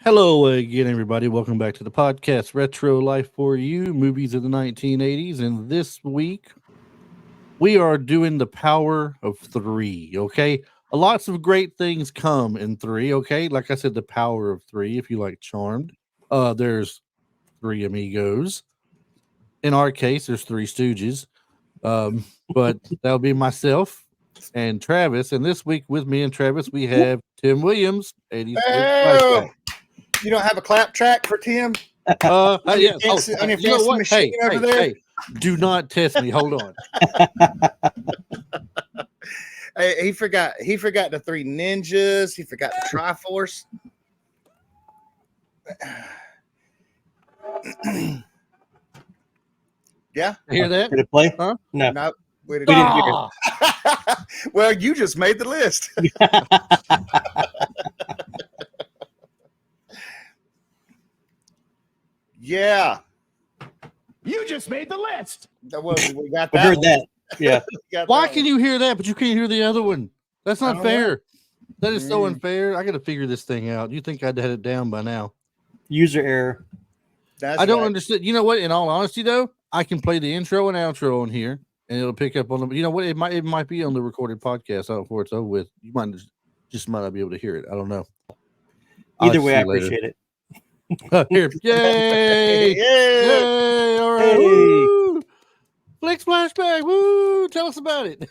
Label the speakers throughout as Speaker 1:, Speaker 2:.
Speaker 1: Hello again, everybody. Welcome back to the podcast Retro Life for You, movies of the 1980s. And this week, we are doing the power of three. Okay. Lots of great things come in three. Okay. Like I said, the power of three, if you like Charmed. There's three amigos. In our case, there's three stooges. But that'll be myself and Travis. And this week, with me and Travis, we have Tim Williams, 80s Flick
Speaker 2: Oh,
Speaker 1: Flashback.
Speaker 2: you don't have a clap track for Tim on
Speaker 1: Yeah.
Speaker 2: your fancy, on your
Speaker 1: You know
Speaker 2: fancy
Speaker 1: what?
Speaker 2: machine over there?
Speaker 1: Hey, do not test me. Hold on.
Speaker 2: Hey, he forgot the three ninjas. He forgot the Triforce. Yeah.
Speaker 1: Hear that?
Speaker 3: Did it play?
Speaker 1: Huh?
Speaker 3: No.
Speaker 2: No. We
Speaker 3: We didn't hear it.
Speaker 1: Ah!
Speaker 2: Well, you just made the list. Yeah.
Speaker 4: You just made the list.
Speaker 2: We got
Speaker 3: We
Speaker 2: that.
Speaker 3: heard
Speaker 2: one.
Speaker 3: that. Yeah.
Speaker 2: We got
Speaker 1: Why
Speaker 2: that
Speaker 1: can
Speaker 2: one.
Speaker 1: you hear that, but you can't hear the other one? That's
Speaker 2: I
Speaker 1: not
Speaker 2: don't know.
Speaker 1: fair. That is so
Speaker 2: Mm.
Speaker 1: unfair. I got to figure this thing out. You think I'd had it down by now?
Speaker 3: User error.
Speaker 2: That's
Speaker 1: I don't
Speaker 2: right.
Speaker 1: understand. You know what? In all honesty, though, I can play the intro and outro on here, and it'll pick up on the. You know what? It might be on the recorded podcast out before it's over with. You might just might not be able to hear it. I don't know. I'll
Speaker 3: Either way, I
Speaker 1: see later.
Speaker 3: appreciate it.
Speaker 1: Here, yay!
Speaker 2: Yeah.
Speaker 1: Yay! All right.
Speaker 3: Hey.
Speaker 1: Woo! Flick Flashback. Woo! Tell us about it.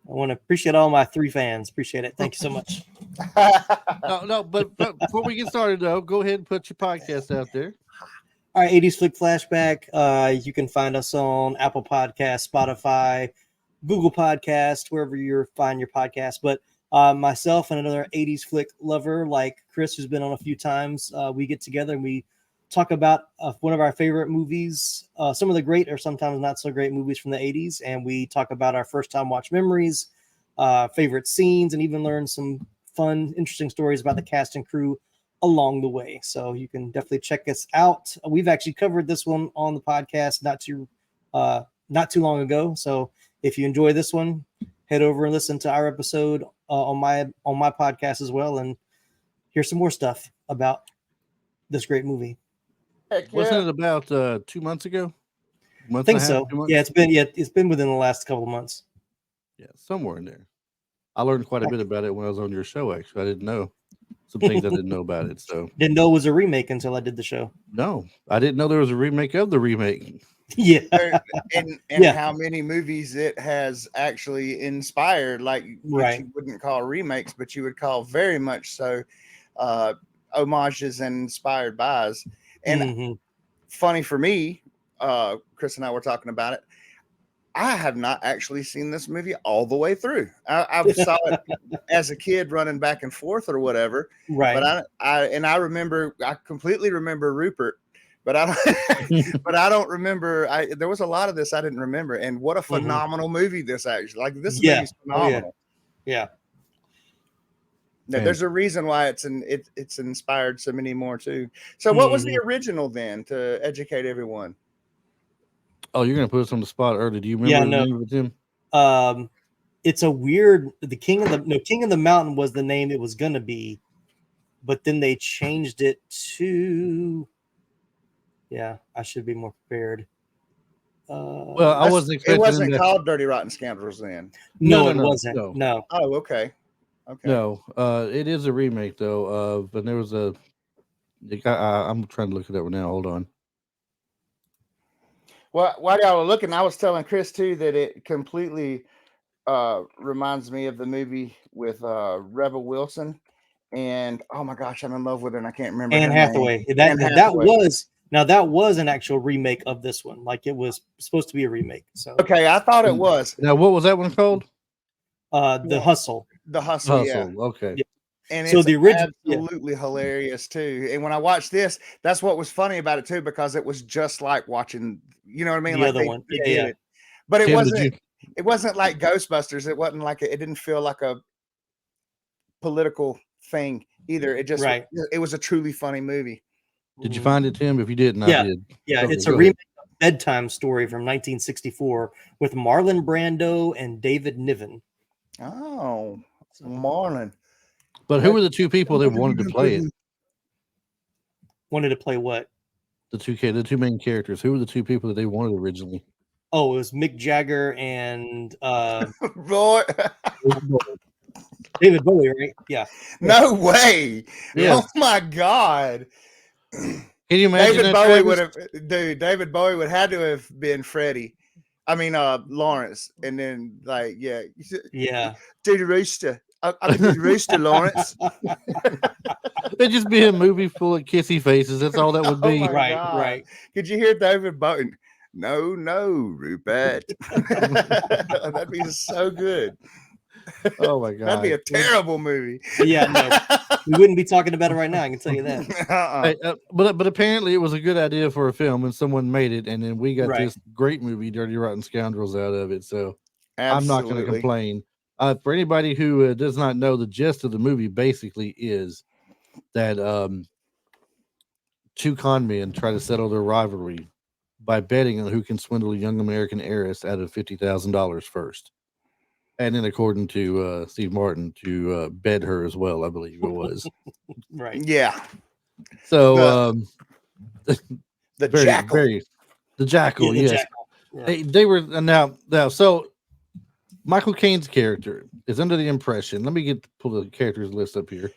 Speaker 3: I want to appreciate all my three fans. Appreciate it. Thank you so much.
Speaker 1: No, but before we get started, though, go ahead and put your podcast out there.
Speaker 3: All right, 80s Flick Flashback. You can find us on Apple Podcasts, Spotify, Google Podcast, wherever you find your podcast. But myself and another 80s flick lover like Chris, who's been on a few times, we get together and we talk about one of our favorite movies, some of the great or sometimes not so great movies from the 80s. And we talk about our first time watch memories, favorite scenes, and even learn some fun, interesting stories about the cast and crew along the way. So you can definitely check us out. We've actually covered this one on the podcast not too long ago. So if you enjoy this one, head over and listen to our episode on my podcast as well, and hear some more stuff about this great movie.
Speaker 2: Heck
Speaker 1: Wasn't
Speaker 2: yeah.
Speaker 1: it about 2 months ago?
Speaker 3: I think so.
Speaker 1: 2 months?
Speaker 3: Yeah, it's been within the last couple of months.
Speaker 1: Yeah, somewhere in there. I learned quite a bit about it when I was on your show. Actually, I didn't know some things I didn't know about it. So
Speaker 3: Didn't know it was a remake until I did the show.
Speaker 1: no, I didn't know there was a remake of the remake.
Speaker 3: Yeah.
Speaker 2: and
Speaker 3: Yeah.
Speaker 2: how many movies it has actually inspired, like which
Speaker 3: Right.
Speaker 2: you wouldn't call remakes, but you would call very much so homages and inspired buys. And
Speaker 3: Mhm.
Speaker 2: funny for me, Chris and I were talking about it. I have not actually seen this movie all the way through. I saw it as a kid running back and forth or whatever.
Speaker 3: Right.
Speaker 2: But I completely remember Rupert, but I don't remember. There was a lot of this I didn't remember, and what a phenomenal movie this actually. Like this
Speaker 3: Yeah.
Speaker 2: movie's
Speaker 3: Oh, yeah.
Speaker 2: phenomenal.
Speaker 3: Yeah.
Speaker 2: Now,
Speaker 1: And-
Speaker 2: there's a reason why it's inspired so many more too. So, what was the original then to educate everyone?
Speaker 1: Oh, you're gonna put us on the spot early. Do you remember
Speaker 3: Yeah,
Speaker 1: the
Speaker 3: no.
Speaker 1: name of it, Tim?
Speaker 3: It's a weird. The King of the Mountain was the name it was gonna be, but then they changed it to. Yeah, I should be more prepared.
Speaker 1: Well, I wasn't
Speaker 2: It
Speaker 1: expecting
Speaker 2: wasn't
Speaker 1: them to-
Speaker 2: called Dirty Rotten Scoundrels then.
Speaker 3: no, it
Speaker 1: no,
Speaker 3: wasn't.
Speaker 1: no.
Speaker 3: No.
Speaker 2: Oh, okay.
Speaker 1: No, it is a remake though. But there was a. I'm trying to look it up now. Hold on.
Speaker 2: Well, while y'all were looking, I was telling Chris too that it completely reminds me of the movie with Rebel Wilson, and oh my gosh, I'm in love with her, and I can't remember
Speaker 3: Anne
Speaker 2: her name.
Speaker 3: Hathaway.
Speaker 2: Anne Hathaway.
Speaker 3: That was an actual remake of this one. Like it was supposed to be a remake. So
Speaker 2: Okay, I thought it was
Speaker 1: Now, what was that one called?
Speaker 3: the Hustle.
Speaker 2: The Hustle. Yeah.
Speaker 1: Hustle. Okay.
Speaker 3: Yeah.
Speaker 2: And
Speaker 3: So
Speaker 2: it's
Speaker 3: the original-
Speaker 2: absolutely hilarious too. And when I watched this, that's what was funny about it too, because it was just like watching, you know what I mean?
Speaker 3: The
Speaker 2: Like
Speaker 3: other one.
Speaker 2: they
Speaker 3: Yeah,
Speaker 2: did
Speaker 3: yeah.
Speaker 2: it. But it
Speaker 1: Tim, did
Speaker 2: wasn't.
Speaker 1: you-
Speaker 2: It wasn't like Ghostbusters. It wasn't like it didn't feel like a political thing either. It just
Speaker 3: Right.
Speaker 2: it was a truly funny movie.
Speaker 1: Did you find it, Tim? If you didn't,
Speaker 3: Yeah.
Speaker 1: I did.
Speaker 3: Yeah,
Speaker 1: Okay,
Speaker 3: it's a
Speaker 1: go
Speaker 3: remake of Bedtime Story from 1964 with Marlon Brando and David Niven.
Speaker 2: Oh, Marlon.
Speaker 1: But who were the two people that wanted to play it?
Speaker 3: Wanted to play what?
Speaker 1: The two main characters. Who were the two people that they wanted originally?
Speaker 3: Oh, it was Mick Jagger and
Speaker 2: Roy,
Speaker 3: David Bowie, right? Yeah.
Speaker 2: no way.
Speaker 1: Yes.
Speaker 2: Oh my God.
Speaker 1: Can you imagine
Speaker 2: David
Speaker 1: that,
Speaker 2: Bowie
Speaker 1: Travis?
Speaker 2: would have, dude. David Bowie would have to have been Freddie. I mean, Lawrence, and then like, yeah, Dirty Rooster. I'm Dirty Rooster, Lawrence.
Speaker 1: It'd just be a movie full of kissy faces. That's all that would
Speaker 2: Oh
Speaker 1: be.
Speaker 2: my
Speaker 3: Right,
Speaker 2: God.
Speaker 3: right.
Speaker 2: Could you hear David Bowie? No, Rupert. That'd be so good.
Speaker 1: Oh my God.
Speaker 2: That'd be a terrible movie.
Speaker 3: Yeah, no. We wouldn't be talking about it right now. I can tell you that.
Speaker 1: Hey, but apparently it was a good idea for a film, and someone made it, and then we got
Speaker 3: Right.
Speaker 1: this great movie, Dirty Rotten Scoundrels, out of it. So
Speaker 2: Absolutely.
Speaker 1: I'm not going to complain. For anybody who does not know, the gist of the movie basically is that two con men try to settle their rivalry by betting on who can swindle a young American heiress out of $50,000 first. And then, according to Steve Martin, to bed her as well, I believe it was.
Speaker 3: Right.
Speaker 2: Yeah.
Speaker 1: So
Speaker 2: The jackal.
Speaker 1: The jackal,
Speaker 3: Yeah, the
Speaker 1: yes.
Speaker 3: jackal. Yeah.
Speaker 1: They were now. So Michael Caine's character is under the impression. Let me pull the characters list up here.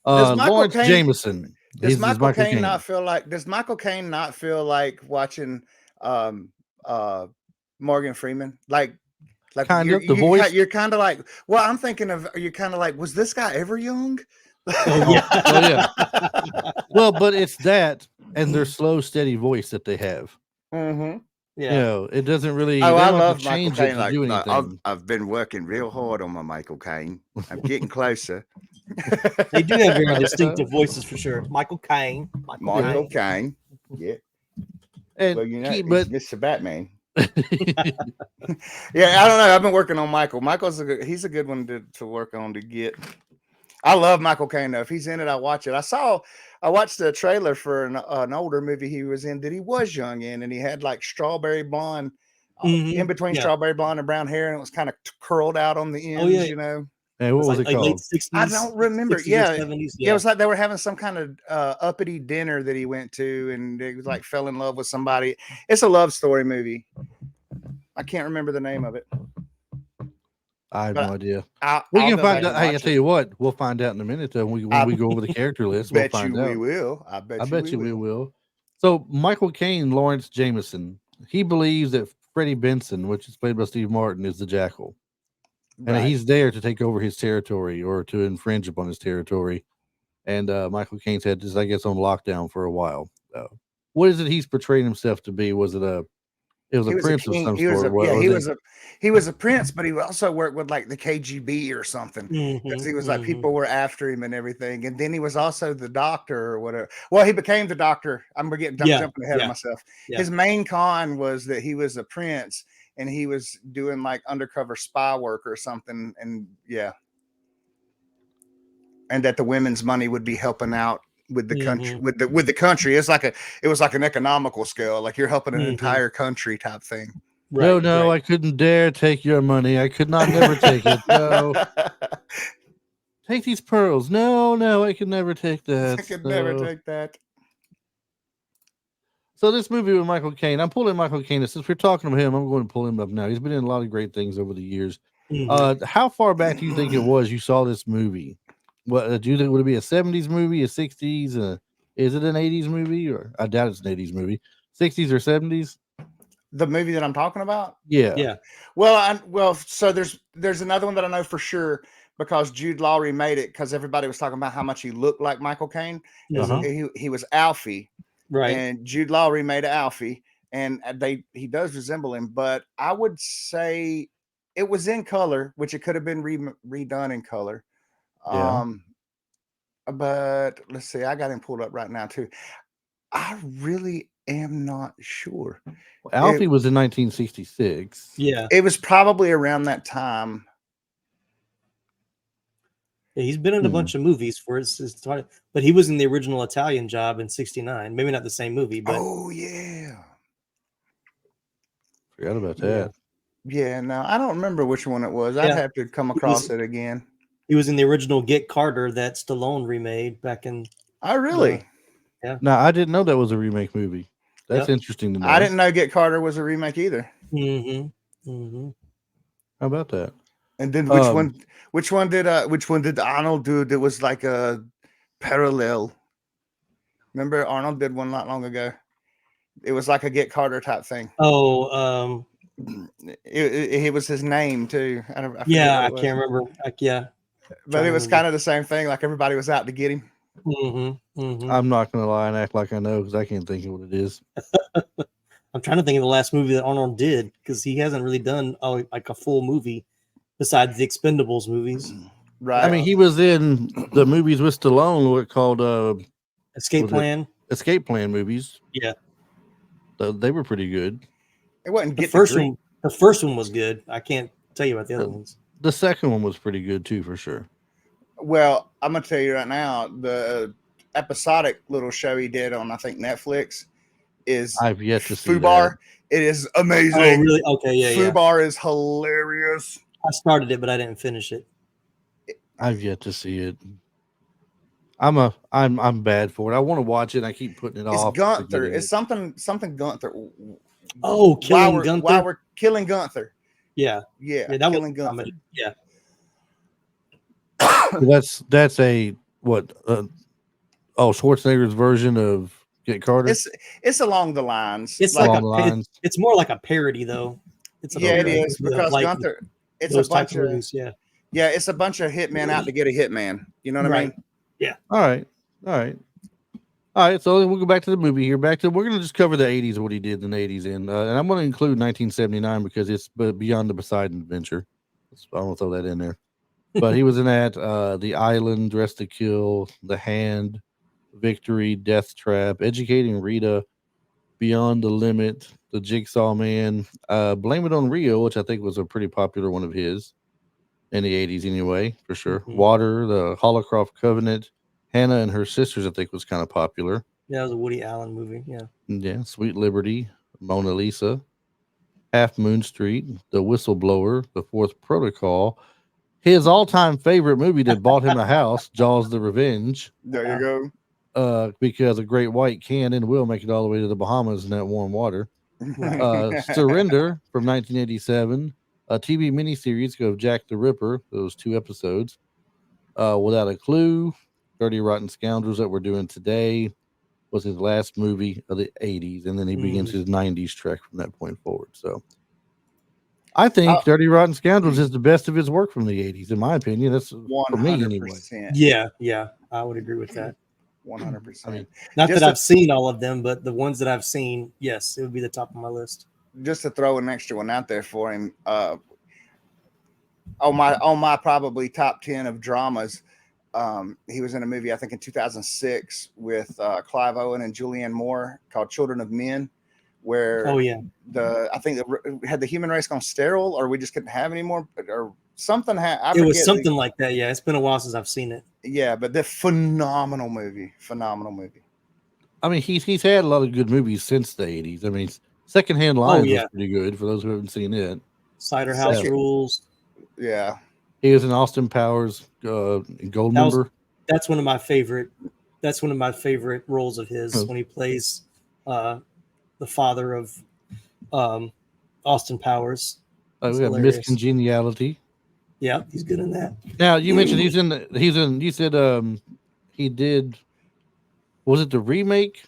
Speaker 2: Does Michael
Speaker 1: Lawrence
Speaker 2: Caine-
Speaker 1: Jameson.
Speaker 2: Does
Speaker 1: He's
Speaker 2: Michael Caine
Speaker 1: Caine.
Speaker 2: not feel like? Does Michael Caine not feel like watching Morgan Freeman? Like
Speaker 1: Kind of, the voice?
Speaker 2: You're kind of like. Well, I'm thinking of. You're kind of like. Was this guy ever young?
Speaker 3: Oh, yeah.
Speaker 1: Oh, yeah. Well, but it's that and their slow, steady voice that they have.
Speaker 2: Mm-hmm.
Speaker 3: Yeah.
Speaker 1: You know, it doesn't really.
Speaker 2: Oh,
Speaker 1: they
Speaker 2: I
Speaker 1: don't have
Speaker 2: love
Speaker 1: to
Speaker 2: Michael
Speaker 1: change
Speaker 2: Caine.
Speaker 1: it to do anything.
Speaker 2: I've been working real hard on my Michael Caine. I'm getting closer.
Speaker 3: They do have very distinctive voices for sure. Michael Caine.
Speaker 2: Michael Caine. Yeah.
Speaker 1: And
Speaker 2: Well, you know,
Speaker 1: he-
Speaker 2: he's
Speaker 1: but
Speaker 2: Mr. Batman. Yeah, I don't know. I've been working on Michael. He's a good one to work on to get. I love Michael Caine though. If he's in it, I watch it. I watched the trailer for an older movie he was in that he was young in, and he had like strawberry blonde, in between strawberry blonde and brown hair, and it was kind of curled out on the ends.
Speaker 3: yeah.
Speaker 2: You know.
Speaker 1: hey, what was it
Speaker 3: Like late
Speaker 1: called?
Speaker 3: 60s.
Speaker 2: I don't remember.
Speaker 3: 60s or
Speaker 2: Yeah.
Speaker 3: 70s.
Speaker 2: Yeah, it was like they were having some kind of uppity dinner that he went to, and he was like fell in love with somebody. It's a love story movie. I can't remember the name of it.
Speaker 1: I have
Speaker 2: But
Speaker 1: no idea.
Speaker 2: I'll
Speaker 1: We
Speaker 2: go
Speaker 1: can
Speaker 2: back
Speaker 1: find
Speaker 2: and
Speaker 1: out. Hey, I
Speaker 2: watch
Speaker 1: tell
Speaker 2: it.
Speaker 1: you what, we'll find out in a minute. When we go over the character list, we'll
Speaker 2: Bet
Speaker 1: find
Speaker 2: you
Speaker 1: out.
Speaker 2: we will. I bet
Speaker 1: you we will. So Michael Caine, Lawrence Jameson, he believes that Freddie Benson, which is played by Steve Martin, is the jackal, and
Speaker 2: Right.
Speaker 1: he's there to take over his territory or to infringe upon his territory. And Michael Caine's had this, I guess, on lockdown for a while. What is it he's portraying himself to be? Was it a? It was
Speaker 2: He
Speaker 1: a
Speaker 2: was a
Speaker 1: prince
Speaker 2: king.
Speaker 1: of some
Speaker 2: He was
Speaker 1: sort.
Speaker 2: he was a prince, but he also worked with like the KGB or something. Because he was like people were after him and everything, and then he was also the doctor or whatever. Well, he became the doctor. I'm jumping ahead of myself.
Speaker 3: Yeah.
Speaker 2: His main con was that he was a prince and he was doing like undercover spy work or something, and and that the women's money would be helping out with the country with the country. It was like an economical scale, like you're helping an entire country type thing.
Speaker 1: Right, no, I couldn't dare take your money. I could not never take it. No. Take these pearls. No, I could never take that.
Speaker 2: I could never take that.
Speaker 1: So this movie with Michael Caine, I'm pulling Michael Caine. Since we're talking about him, I'm going to pull him up now. He's been in a lot of great things over the years. How far back do you think it was you saw this movie? What do you think? Would it be a 70s movie, a 60s? Is it an 80s movie? Or I doubt it's an 80s movie. 60s or 70s?
Speaker 2: The movie that I'm talking about?
Speaker 1: Yeah.
Speaker 2: Well, so there's another one that I know for sure because Jude Law remade it because everybody was talking about how much he looked like Michael Caine. He was Alfie,
Speaker 3: right?
Speaker 2: And Jude Law remade Alfie, and he does resemble him, but I would say it was in color, which it could have been redone in color. But let's see, I got him pulled up right now too. I really am not sure.
Speaker 1: Alfie was in 1966.
Speaker 3: Yeah,
Speaker 2: it was probably around that time.
Speaker 3: Yeah, he's been in a bunch of movies for his but he was in the original Italian Job in '69. Maybe not the same movie, but
Speaker 1: forgot about that.
Speaker 2: Yeah, no, I don't remember which one it was. I'd have to come across it again.
Speaker 3: He was in the original Get Carter that Stallone remade back in.
Speaker 2: Oh, really?
Speaker 1: Now I didn't know that was a remake movie. That's
Speaker 3: Yep.
Speaker 1: interesting to know.
Speaker 2: I didn't know Get Carter was a remake either.
Speaker 3: Mm-hmm. Mm-hmm.
Speaker 1: How about that?
Speaker 2: And then which one did Arnold do that was like a parallel? Remember Arnold did one not long ago. It was like a Get Carter type thing.
Speaker 3: Oh,
Speaker 2: It was his name too. I forget
Speaker 3: yeah,
Speaker 2: what
Speaker 3: I
Speaker 2: it was.
Speaker 3: can't remember.
Speaker 2: But it was kind of the same thing. Like everybody was out to get him.
Speaker 3: Mm-hmm. Mm-hmm.
Speaker 1: I'm not gonna lie and act like I know because I can't think of what it is.
Speaker 3: I'm trying to think of the last movie that Arnold did because he hasn't really done like a full movie besides the Expendables movies.
Speaker 2: Right.
Speaker 1: I mean, he was in the movies with Stallone, what called
Speaker 3: Escape
Speaker 1: was it-
Speaker 3: Plan.
Speaker 1: Escape Plan movies.
Speaker 3: Yeah,
Speaker 1: They were pretty good.
Speaker 2: It wasn't
Speaker 3: the
Speaker 2: Get
Speaker 3: first
Speaker 2: the
Speaker 3: one. The first one was good. I can't tell you about the other ones.
Speaker 1: The second one was pretty good too, for sure.
Speaker 2: Well, I'm gonna tell you right now, the episodic little show he did on I think Netflix is
Speaker 1: I've yet to see
Speaker 2: Fubar. It is amazing.
Speaker 3: Oh, really? Okay, yeah, yeah.
Speaker 2: Fubar is hilarious.
Speaker 3: I started it, but I didn't finish it.
Speaker 1: I've yet to see it. I'm bad for it. I want to watch it. And I keep putting it
Speaker 2: It's
Speaker 1: off.
Speaker 2: Gunther. It's something Gunther.
Speaker 3: Oh, Killing Gunther.
Speaker 2: While we're killing Gunther.
Speaker 3: Yeah,
Speaker 2: Yeah,
Speaker 3: yeah, that was
Speaker 2: Killing Gunther.
Speaker 3: comedy. Yeah,
Speaker 1: That's a what? Schwarzenegger's version of Get Carter.
Speaker 2: It's along the lines.
Speaker 3: it's
Speaker 1: Along
Speaker 3: like
Speaker 1: the
Speaker 3: a.
Speaker 1: lines.
Speaker 3: It's more like a parody, though. It's a
Speaker 2: Yeah, it
Speaker 3: parody
Speaker 2: is
Speaker 3: of,
Speaker 2: because
Speaker 3: like,
Speaker 2: Gunther. It's
Speaker 3: those
Speaker 2: a bunch
Speaker 3: type of
Speaker 2: of
Speaker 3: movies. Yeah,
Speaker 2: yeah. It's a bunch of hitmen out to get a hitman. You know what I
Speaker 3: Right.
Speaker 2: mean?
Speaker 1: All right. So we'll go back to the movie here. We're going to just cover the 80s, what he did in the 80s, and I'm going to include 1979 because it's Beyond the Poseidon Adventure. I'm going to throw that in there. But he was in that The Island, Dress to Kill, The Hand, Victory, Death Trap, Educating Rita, Beyond the Limit, The Jigsaw Man, Blame It on Rio, which I think was a pretty popular one of his in the 80s anyway, for sure.
Speaker 3: Mhm.
Speaker 1: Water, The Holocaust Covenant, Hannah and Her Sisters, I think was kind of popular.
Speaker 3: yeah, it was a Woody Allen movie. Yeah,
Speaker 1: Yeah, Sweet Liberty, Mona Lisa, Half Moon Street, The Whistleblower, The Fourth Protocol, his all-time favorite movie that bought him a house, Jaws the Revenge,
Speaker 2: There you go.
Speaker 1: because a great white can and will make it all the way to the Bahamas in that warm water.
Speaker 3: Right.
Speaker 1: Surrender from 1987, a TV miniseries of Jack the Ripper, those 2 episodes. Without a Clue, Dirty Rotten Scoundrels that we're doing today was his last movie of the 80s, and then he begins his 90s trek from that point forward. So I think Dirty Rotten Scoundrels is the best of his work from the 80s, in my opinion. That's for me anyway.
Speaker 2: 100%.
Speaker 3: yeah, I would agree with that.
Speaker 2: 100%.
Speaker 1: I mean,
Speaker 3: Not
Speaker 2: Just
Speaker 3: that
Speaker 2: a-
Speaker 3: I've seen all of them, but the ones that I've seen, yes, it would be the top of my list.
Speaker 2: Just to throw an extra one out there for him. On my probably top 10 of dramas. He was in a movie I think in 2006 with Clive Owen and Julianne Moore called Children of Men, where
Speaker 3: Oh yeah,
Speaker 2: I think had the human race gone sterile, or we just couldn't have any more, or something.
Speaker 3: it was something like that. Yeah, it's been a while since I've seen it.
Speaker 2: Yeah, but the phenomenal movie.
Speaker 1: I mean, he's had a lot of good movies since the 80s. I mean, Secondhand Lions
Speaker 3: yeah.
Speaker 1: was pretty good for those who haven't seen it.
Speaker 3: Cider House
Speaker 2: Second-
Speaker 3: Rules.
Speaker 2: Yeah,
Speaker 1: He was in Austin Powers, Goldmember.
Speaker 3: That's one of my favorite. That's one of my favorite roles of his
Speaker 1: Oh.
Speaker 3: when he plays the father of Austin Powers.
Speaker 1: We
Speaker 3: It's
Speaker 1: have
Speaker 3: hilarious.
Speaker 1: Miss Congeniality.
Speaker 3: Yeah, he's good in that.
Speaker 1: Now you mentioned you said he did, was it the remake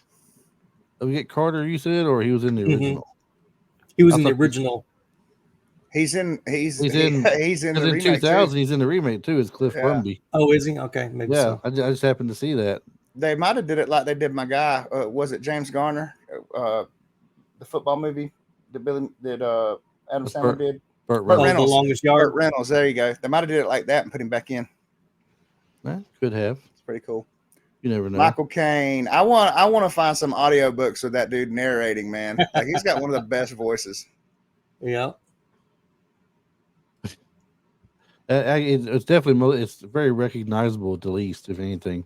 Speaker 1: of Get Carter you said, or he was in the
Speaker 3: Mhm.
Speaker 1: original?
Speaker 3: He was
Speaker 1: I
Speaker 3: in the
Speaker 1: thought-
Speaker 3: original.
Speaker 2: he's in
Speaker 1: He's
Speaker 2: the
Speaker 1: in
Speaker 2: remake
Speaker 1: 2000
Speaker 2: too.
Speaker 1: he's in the remake too, as Cliff
Speaker 2: Yeah.
Speaker 1: Brumby.
Speaker 3: Oh, is he? Okay, maybe
Speaker 1: Yeah,
Speaker 3: so.
Speaker 1: I just happened to see that.
Speaker 2: They might have did it like they did my guy. Was it James Garner? The football movie that Adam
Speaker 1: That's
Speaker 2: Sandler did.
Speaker 1: Burt
Speaker 3: Oh,
Speaker 1: Reynolds.
Speaker 2: Reynolds.
Speaker 3: The Longest
Speaker 2: Burt
Speaker 3: Yard.
Speaker 2: Reynolds. There you go. They might have did it like that and put him back in.
Speaker 1: Could have.
Speaker 2: It's pretty cool.
Speaker 1: You never know.
Speaker 2: Michael Caine. I want to find some audiobooks with that dude narrating, man. Like he's got one of the best voices.
Speaker 3: Yeah.
Speaker 1: It's definitely it's very recognizable at the least, if anything.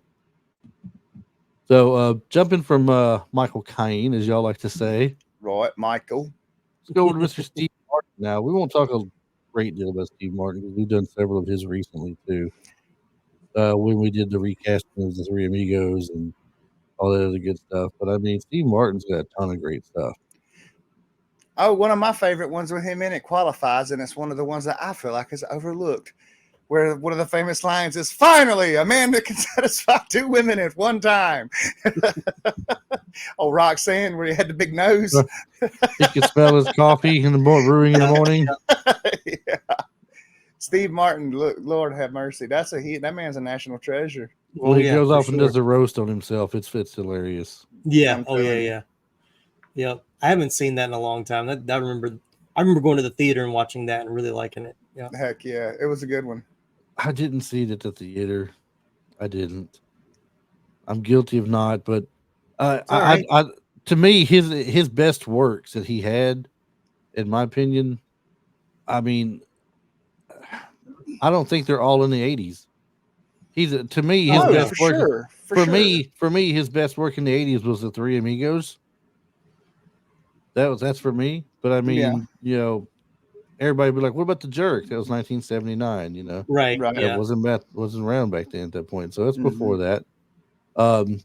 Speaker 1: So jumping from Michael Caine, as y'all like to say,
Speaker 2: Right, Michael.
Speaker 1: let's go with Mr. Steve Martin now. We won't talk a great deal about Steve Martin because we've done several of his recently too. When we did the recasting of the Three Amigos and all that other good stuff. But I mean, Steve Martin's got a ton of great stuff.
Speaker 2: Oh, one of my favorite ones with him in it qualifies, and it's one of the ones that I feel like is overlooked. Where one of the famous lines is, "Finally, a man that can satisfy two women at one time." Oh, Roxanne, where he had the big nose.
Speaker 1: He could smell his coffee in the brewing in the morning.
Speaker 2: Yeah. Steve Martin, look, Lord have mercy. That's that man's a national treasure.
Speaker 1: Well, he goes
Speaker 3: for
Speaker 1: off and does a roast on himself. It's hilarious.
Speaker 3: Yeah.
Speaker 2: I'm
Speaker 3: Oh yeah,
Speaker 2: telling you.
Speaker 3: yeah. Yep. I haven't seen that in a long time. I remember going to the theater and watching that and really liking it. Yeah.
Speaker 2: Heck yeah, it was a good one.
Speaker 1: I didn't see it at the theater. I didn't. I'm guilty of not, but
Speaker 3: right.
Speaker 1: to me, his best works that he had, in my opinion, I mean, I don't think they're all in the 80s. To me, his best
Speaker 2: for
Speaker 1: work
Speaker 2: sure.
Speaker 1: for me, his best work in the 80s was the Three Amigos. That's for me. But I mean, you know, everybody be like, "What about The Jerk?" That was 1979. You know,
Speaker 3: Right.
Speaker 2: Right.
Speaker 3: Yeah.
Speaker 1: That wasn't around back then at that point. So it's
Speaker 2: Mhm.
Speaker 1: before that.
Speaker 2: The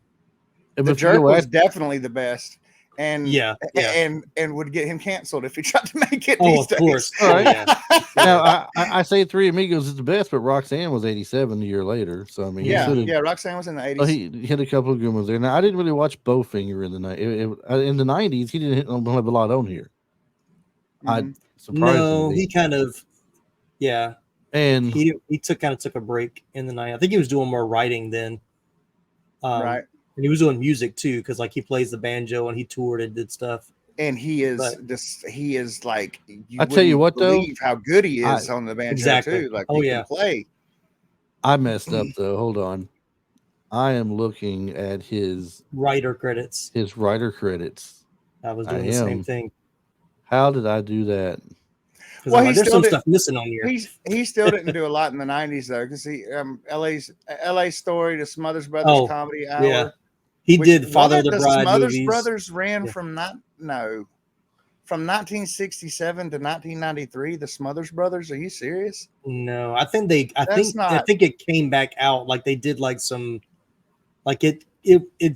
Speaker 2: Jerk was definitely the best, and
Speaker 3: Yeah.
Speaker 2: and would get him canceled if he tried to make it.
Speaker 3: Oh,
Speaker 2: these
Speaker 3: of
Speaker 2: days.
Speaker 3: course.
Speaker 1: All right.
Speaker 3: Yeah.
Speaker 1: Now I say Three Amigos is the best, but Roxanne was 87 a year later. So I mean,
Speaker 2: Yeah, Roxanne was in the 80s.
Speaker 1: Oh, he had a couple of good ones there. Now I didn't really watch Bowfinger in the night. In the 90s, he didn't have a lot on here.
Speaker 2: Mhm.
Speaker 3: No, he kind of, yeah.
Speaker 1: And
Speaker 3: he took a break in the night. I think he was doing more writing then.
Speaker 2: Right.
Speaker 3: And he was doing music too, because like he plays the banjo and he toured and did stuff.
Speaker 2: And he is
Speaker 3: But-
Speaker 2: he is like,
Speaker 1: I tell you what, though,
Speaker 2: believe how good he is on the banjo
Speaker 3: Exactly.
Speaker 2: too. Like,
Speaker 3: Oh,
Speaker 2: he
Speaker 3: yeah.
Speaker 2: can play.
Speaker 1: I messed up though. Hold on. I am looking at his
Speaker 3: Writer credits.
Speaker 1: writer credits.
Speaker 3: I was doing the same thing.
Speaker 1: How did I do that?
Speaker 2: Well,
Speaker 3: There's some stuff missing on here.
Speaker 2: He still didn't do a lot in the 90s though, because he LA Story, the Smothers Brothers Comedy Hour.
Speaker 3: Yeah. He did Father of the Bride
Speaker 2: Smothers
Speaker 3: movies.
Speaker 2: Brothers ran from 1967 to 1993. The Smothers Brothers. Are you serious?
Speaker 3: No, I think it came back out. Like they did like some, like it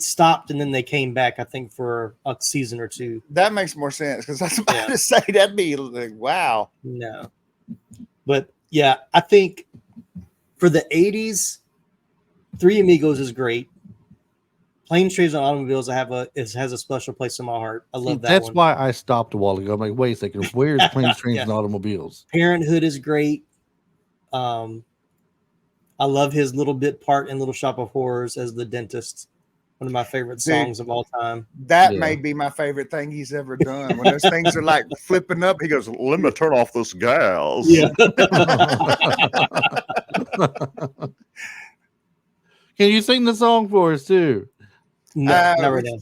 Speaker 3: stopped and then they came back. I think for a season or two.
Speaker 2: That makes more sense because I was about to say that'd be like, wow.
Speaker 3: No, but yeah, I think for the 80s, Three Amigos is great. Planes, Trains, and Automobiles has a special place in my heart. I love that.
Speaker 1: That's why I stopped a while ago. I'm like, wait a second, where's Planes, Trains, and Automobiles?
Speaker 3: Parenthood is great. I love his little bit part in Little Shop of Horrors as the dentist. One of my favorite songs of all time.
Speaker 2: That may be my favorite thing he's ever done. When those things are like flipping up, he goes, "Let me turn off this gas."
Speaker 3: Yeah.
Speaker 1: Can you sing the song for us too?
Speaker 3: No, not right now.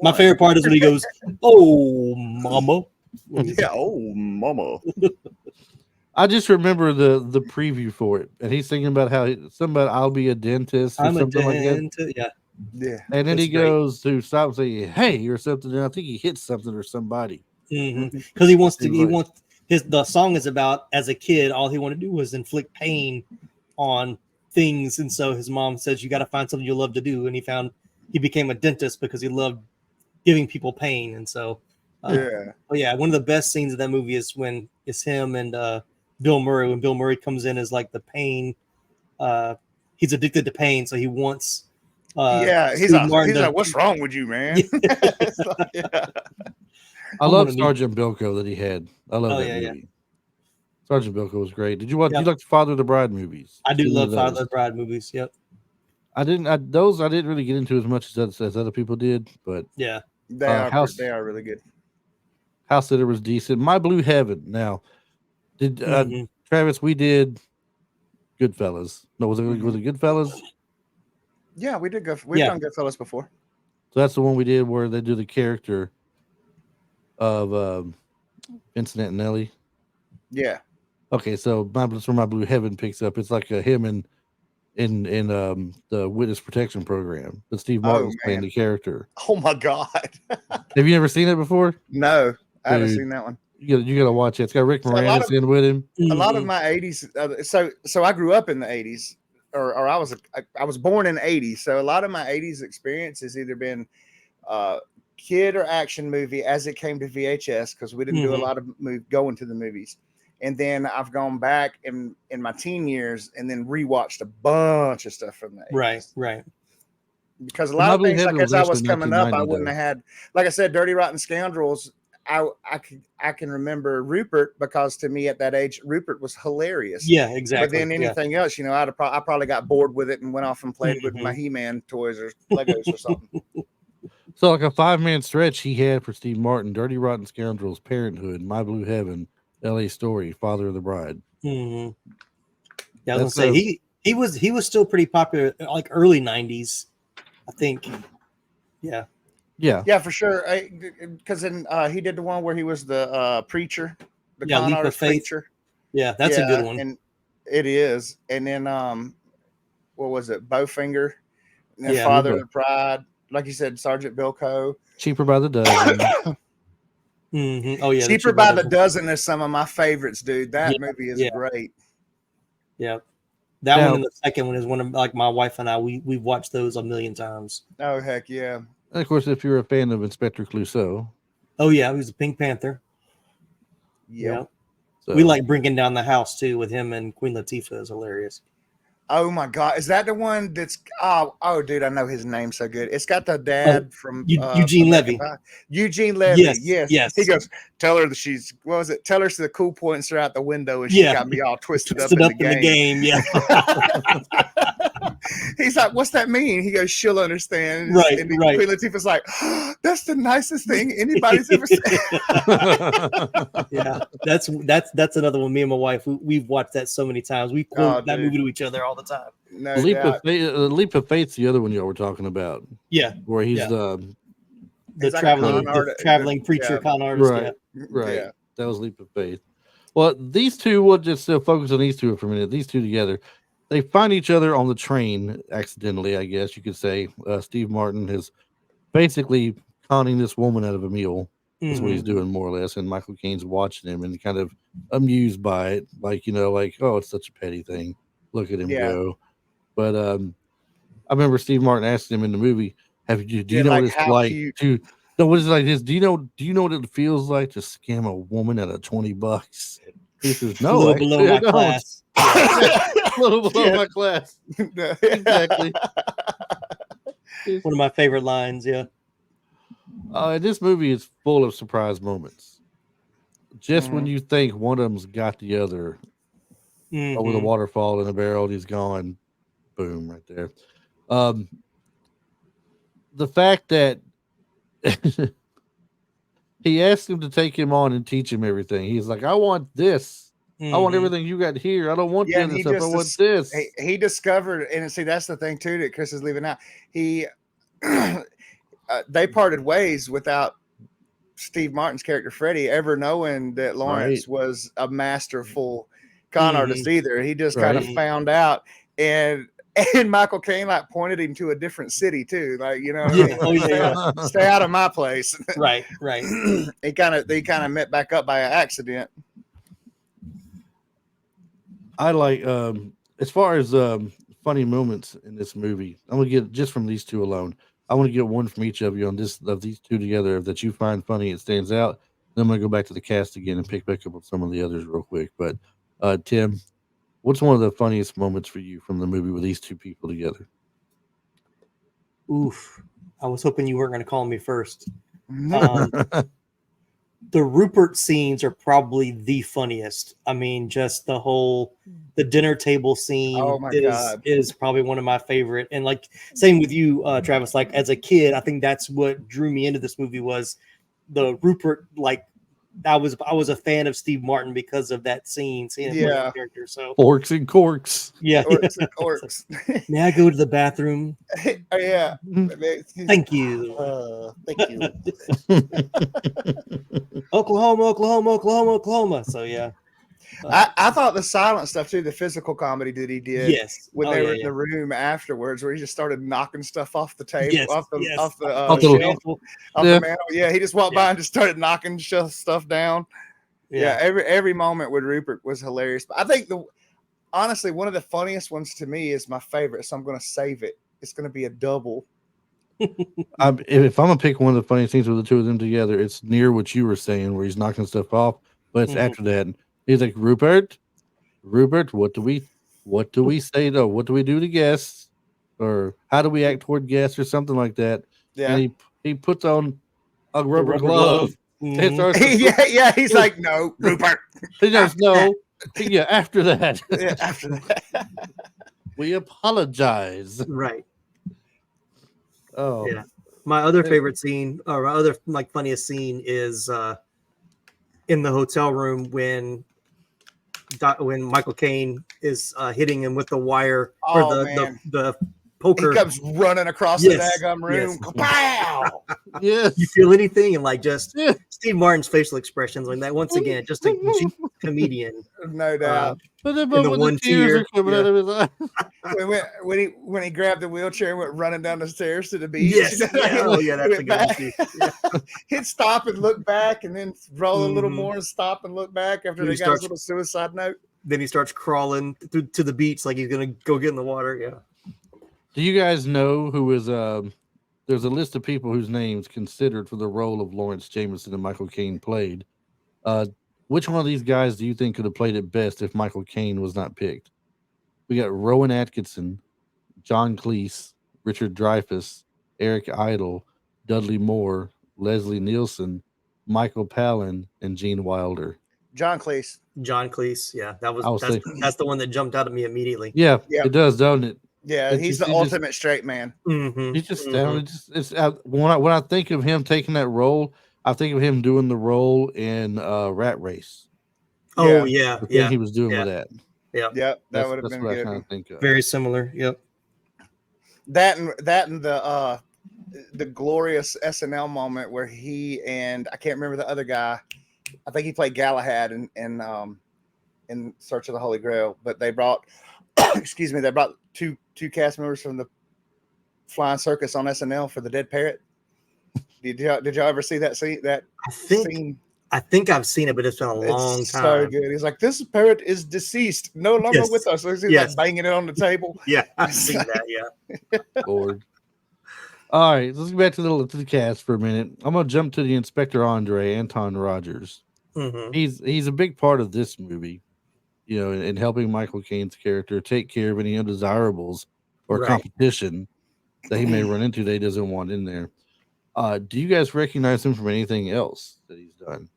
Speaker 3: My favorite part is when he goes, "Oh, mama."
Speaker 2: Yeah, oh, mama.
Speaker 1: I just remember the preview for it, and he's thinking about how I'll be a dentist or something like that.
Speaker 2: Yeah.
Speaker 1: And then he goes to stop and say, "Hey," or something. And I think he hits something or somebody.
Speaker 3: Because he wants the song is about, as a kid, all he wanted to do was inflict pain on things, and so his mom says, "You got to find something you love to do," and he became a dentist because he loved giving people pain, and so one of the best scenes of that movie is when it's him and Bill Murray, when Bill Murray comes in as like the pain, he's addicted to pain, so he wants
Speaker 2: he's like, "What's wrong with you, man?"
Speaker 1: I love Sergeant Bilko that he had. I love that movie.
Speaker 3: Yeah.
Speaker 1: Sergeant Bilko was great. Did you watch? You like the Father of the Bride movies?
Speaker 3: I do love Father of the Bride movies. Yep.
Speaker 1: I didn't really get into as much as other people did, but
Speaker 3: yeah,
Speaker 2: they are really good.
Speaker 1: House Sitter was decent. My Blue Heaven. Now, did Travis? We did Goodfellas. No, was it Goodfellas?
Speaker 2: Yeah, we did go. We've done Goodfellas before.
Speaker 1: So that's the one we did where they do the character of Vincent and Nelly.
Speaker 2: Yeah.
Speaker 1: Okay, so that's where My Blue Heaven picks up. It's like him in the Witness Protection Program, but Steve Martin's playing the character.
Speaker 2: Oh my God!
Speaker 1: Have you ever seen it before?
Speaker 2: No, I haven't seen that one.
Speaker 1: You gotta watch it. It's got Rick Moranis in with him.
Speaker 2: A lot of my 80s. So I grew up in the 80s. or I was born in '80s, so a lot of my '80s experience has either been kid or action movie as it came to VHS, because we didn't do a lot of going to the movies. And then I've gone back in my teen years and then rewatched a bunch of stuff from the 80s.
Speaker 3: Right.
Speaker 2: Because a lot of things, like as I was coming up, I wouldn't
Speaker 1: though.
Speaker 2: have had, like I said, Dirty Rotten Scoundrels. I can remember Rupert, because to me at that age, Rupert was hilarious.
Speaker 3: Yeah, exactly.
Speaker 2: But then anything else, you know, I probably got bored with it and went off and played with my He-Man toys or Legos or something.
Speaker 1: So like a 5-man stretch he had for Steve Martin: Dirty Rotten Scoundrels, Parenthood, My Blue Heaven, L.A. Story, Father of the Bride.
Speaker 3: Yeah, I was gonna say he was still pretty popular, like early '90s, I think. Yeah,
Speaker 2: for sure. Because then he did the one where he was the preacher, the con
Speaker 3: Leap of
Speaker 2: artist
Speaker 3: Faith.
Speaker 2: preacher.
Speaker 3: Yeah, that's a good one.
Speaker 2: And it is. And then what was it? Bowfinger, and then Father of the Bride. Like you said, Sergeant Bilko.
Speaker 1: Cheaper by the dozen.
Speaker 3: Oh yeah,
Speaker 2: Cheaper by the dozen is some of my favorites, dude. That movie is great.
Speaker 3: Yeah, that one and the second one is one of, like, my wife and I, we've watched those a million times.
Speaker 2: Oh heck yeah!
Speaker 1: And of course, if you're a fan of Inspector Clouseau.
Speaker 3: Oh yeah, he was a Pink Panther.
Speaker 2: Yeah.
Speaker 3: So, we like Bringing Down the House too with him and Queen Latifah is hilarious.
Speaker 2: Oh my God, is that the one that's dude, I know his name so good. It's got the dad from
Speaker 3: Eugene Levy.
Speaker 2: Eugene Levy,
Speaker 3: yes.
Speaker 2: He goes, tell her that she's, what was it? Tell her the cool points are out the window, and she got me all twisted up in the game.
Speaker 3: Yeah.
Speaker 2: He's like, what's that mean? He goes, she'll understand.
Speaker 3: Right,
Speaker 2: and
Speaker 3: right.
Speaker 2: Queen Latifah's like, that's the nicest thing anybody's ever said.
Speaker 3: Yeah, that's another one. Me and my wife, we've watched that so many times. We quote that movie to each other all the time.
Speaker 2: No
Speaker 1: Leap of Faith's the other one y'all were talking about.
Speaker 3: Yeah,
Speaker 1: where he's
Speaker 3: the
Speaker 2: like
Speaker 3: traveling preacher con artist.
Speaker 1: Right. Yeah. That was Leap of Faith. Well, these two, we'll just focus on these two for a minute. These two together, they find each other on the train accidentally, I guess you could say. Steve Martin is basically conning this woman out of a meal. That's what he's doing, more or less. And Michael Caine's watching him and kind of amused by it. Like, you know, like, oh, it's such a petty thing. Look at him go. But I remember Steve Martin asking him in the movie, do you know what it's like to... No, what is it like this? Do you know what it feels like to scam a woman out of $20? He says, no,
Speaker 3: a little below my class.
Speaker 1: A little below my class. Exactly.
Speaker 3: One of my favorite lines,
Speaker 1: This movie is full of surprise moments. Just when you think one of them's got the other over the waterfall in a barrel, he's gone. Boom, right there. The fact that he asked him to take him on and teach him everything. He's like, I want this. I want everything you got here. I don't want the other stuff. I want this.
Speaker 2: He discovered, and see, that's the thing too that Chris is leaving out. They parted ways without Steve Martin's character Freddie ever knowing that Lawrence was a masterful con artist either. He just kind of found out, and Michael Caine like pointed him to a different city too, like, you know, stay out of my place.
Speaker 3: Right.
Speaker 2: They kind of met back up by accident.
Speaker 1: I like as far as funny moments in this movie, I'm gonna get just from these two alone. I want to get one from each of you on these two together that you find funny. It stands out. Then I'm gonna go back to the cast again and pick back up on some of the others real quick. But Tim, what's one of the funniest moments for you from the movie with these two people together?
Speaker 3: Oof. I was hoping you weren't going to call me first. The Rupert scenes are probably the funniest. I mean, just the dinner table scene is probably one of my favorite. And like, same with you, Travis, like as a kid, I think that's what drew me into this movie was the Rupert, like, I was a fan of Steve Martin because of that scene, seeing him play the character. So
Speaker 1: forks and corks.
Speaker 3: Yeah.
Speaker 2: Forks and corks.
Speaker 3: May I go to the bathroom?
Speaker 2: Oh, yeah.
Speaker 3: Thank you.
Speaker 2: Thank you.
Speaker 3: Oklahoma. So yeah.
Speaker 2: I thought the silent stuff too, the physical comedy that he did when they were in the room afterwards, where he just started knocking stuff off the table, off the shelf, off the mantle. Yeah, he just walked by and just started knocking stuff down. Yeah, every moment with Rupert was hilarious. But I think honestly, one of the funniest ones to me is my favorite, so I'm going to save it. It's going to be a double.
Speaker 1: If I'm gonna pick one of the funniest things with the two of them together, it's near what you were saying, where he's knocking stuff off. But it's
Speaker 3: Mhm.
Speaker 1: after that. He's like, Rupert, what do we say though? What do we do to guests, or how do we act toward guests, or something like that?
Speaker 2: Yeah.
Speaker 1: And he puts on a rubber,
Speaker 3: rubber
Speaker 1: glove.
Speaker 3: glove.
Speaker 1: And
Speaker 3: Mhm.
Speaker 1: starts to
Speaker 2: yeah. He's like, no, Rupert.
Speaker 1: he goes,
Speaker 2: after
Speaker 1: no. Yeah, after that,
Speaker 2: Yeah, after that.
Speaker 1: we apologize.
Speaker 3: Right.
Speaker 1: Oh,
Speaker 3: Yeah. My other favorite scene, or my other like funniest scene, is in the hotel room when Michael Caine is hitting him with the wire or
Speaker 2: Oh,
Speaker 3: the
Speaker 2: man.
Speaker 3: the
Speaker 2: He
Speaker 3: poker.
Speaker 2: comes running across
Speaker 3: Yes,
Speaker 2: the daggum room.
Speaker 3: yes.
Speaker 2: Pow!
Speaker 1: yes.
Speaker 3: You feel anything, and like just
Speaker 1: Yeah.
Speaker 3: Steve Martin's facial expressions like that. Once again, just a genius comedian.
Speaker 2: No doubt.
Speaker 1: But then,
Speaker 3: in the
Speaker 1: when
Speaker 3: one
Speaker 1: tears
Speaker 3: tear,
Speaker 1: are coming
Speaker 3: yeah.
Speaker 1: out of his eyes.
Speaker 2: When he grabbed the wheelchair and went running down the stairs to the beach.
Speaker 3: Yes,
Speaker 2: you know,
Speaker 3: yeah. Oh yeah, that's a
Speaker 2: went
Speaker 3: good one
Speaker 2: back.
Speaker 3: too. Yeah.
Speaker 2: He'd stop and look back, and then roll a little
Speaker 3: Mhm.
Speaker 2: more and stop and look back after
Speaker 3: Then
Speaker 2: they
Speaker 3: he
Speaker 2: got
Speaker 3: starts-
Speaker 2: his little suicide note.
Speaker 3: Then he starts crawling to the beach like he's gonna go get in the water. Yeah.
Speaker 1: Do you guys know who is there's a list of people whose names considered for the role of Lawrence Jameson and Michael Caine played. Which one of these guys do you think could have played it best if Michael Caine was not picked? We got Rowan Atkinson, John Cleese, Richard Dreyfuss, Eric Idle, Dudley Moore, Leslie Nielsen, Michael Palin, and Gene Wilder.
Speaker 2: John Cleese.
Speaker 3: John Cleese. Yeah,
Speaker 1: I would say-
Speaker 3: that's the one that jumped out at me immediately.
Speaker 1: Yeah,
Speaker 2: Yep.
Speaker 1: it does, don't it?
Speaker 2: Yeah,
Speaker 1: It's
Speaker 2: he's
Speaker 1: just-
Speaker 2: the ultimate straight man.
Speaker 3: Mhm.
Speaker 1: He's just
Speaker 3: Mhm.
Speaker 1: when I think of him taking that role, I think of him doing the role in Rat Race.
Speaker 3: Oh yeah,
Speaker 1: The thing
Speaker 3: yeah,
Speaker 1: he was doing
Speaker 3: yeah.
Speaker 1: with that.
Speaker 3: yeah.
Speaker 2: Yep, that would have
Speaker 1: That's
Speaker 2: been
Speaker 1: what I
Speaker 2: good.
Speaker 1: kind of think of.
Speaker 3: Very similar. Yep.
Speaker 2: That and the glorious SNL moment where he and I can't remember the other guy. I think he played Galahad in Search of the Holy Grail, but they brought excuse me, they brought two cast members from the Flying Circus on SNL for the Dead Parrot. Did y'all ever see that scene?
Speaker 3: I think I've seen it, but it's been a long
Speaker 2: It's
Speaker 3: time.
Speaker 2: so good. He's like, this parrot is deceased, no longer
Speaker 3: Yes.
Speaker 2: with us. So he's
Speaker 3: Yes.
Speaker 2: like banging it on the table.
Speaker 3: Yeah, I've seen that. Yeah.
Speaker 1: Lord. All right, let's get back to the cast for a minute. I'm gonna jump to the Inspector Andre, Anton Rogers.
Speaker 3: Mhm.
Speaker 1: He's a big part of this movie, in helping Michael Caine's character take care of any undesirables or
Speaker 3: Right.
Speaker 1: competition that he may run into that he doesn't want in there. Do you guys recognize him from anything else that he's done?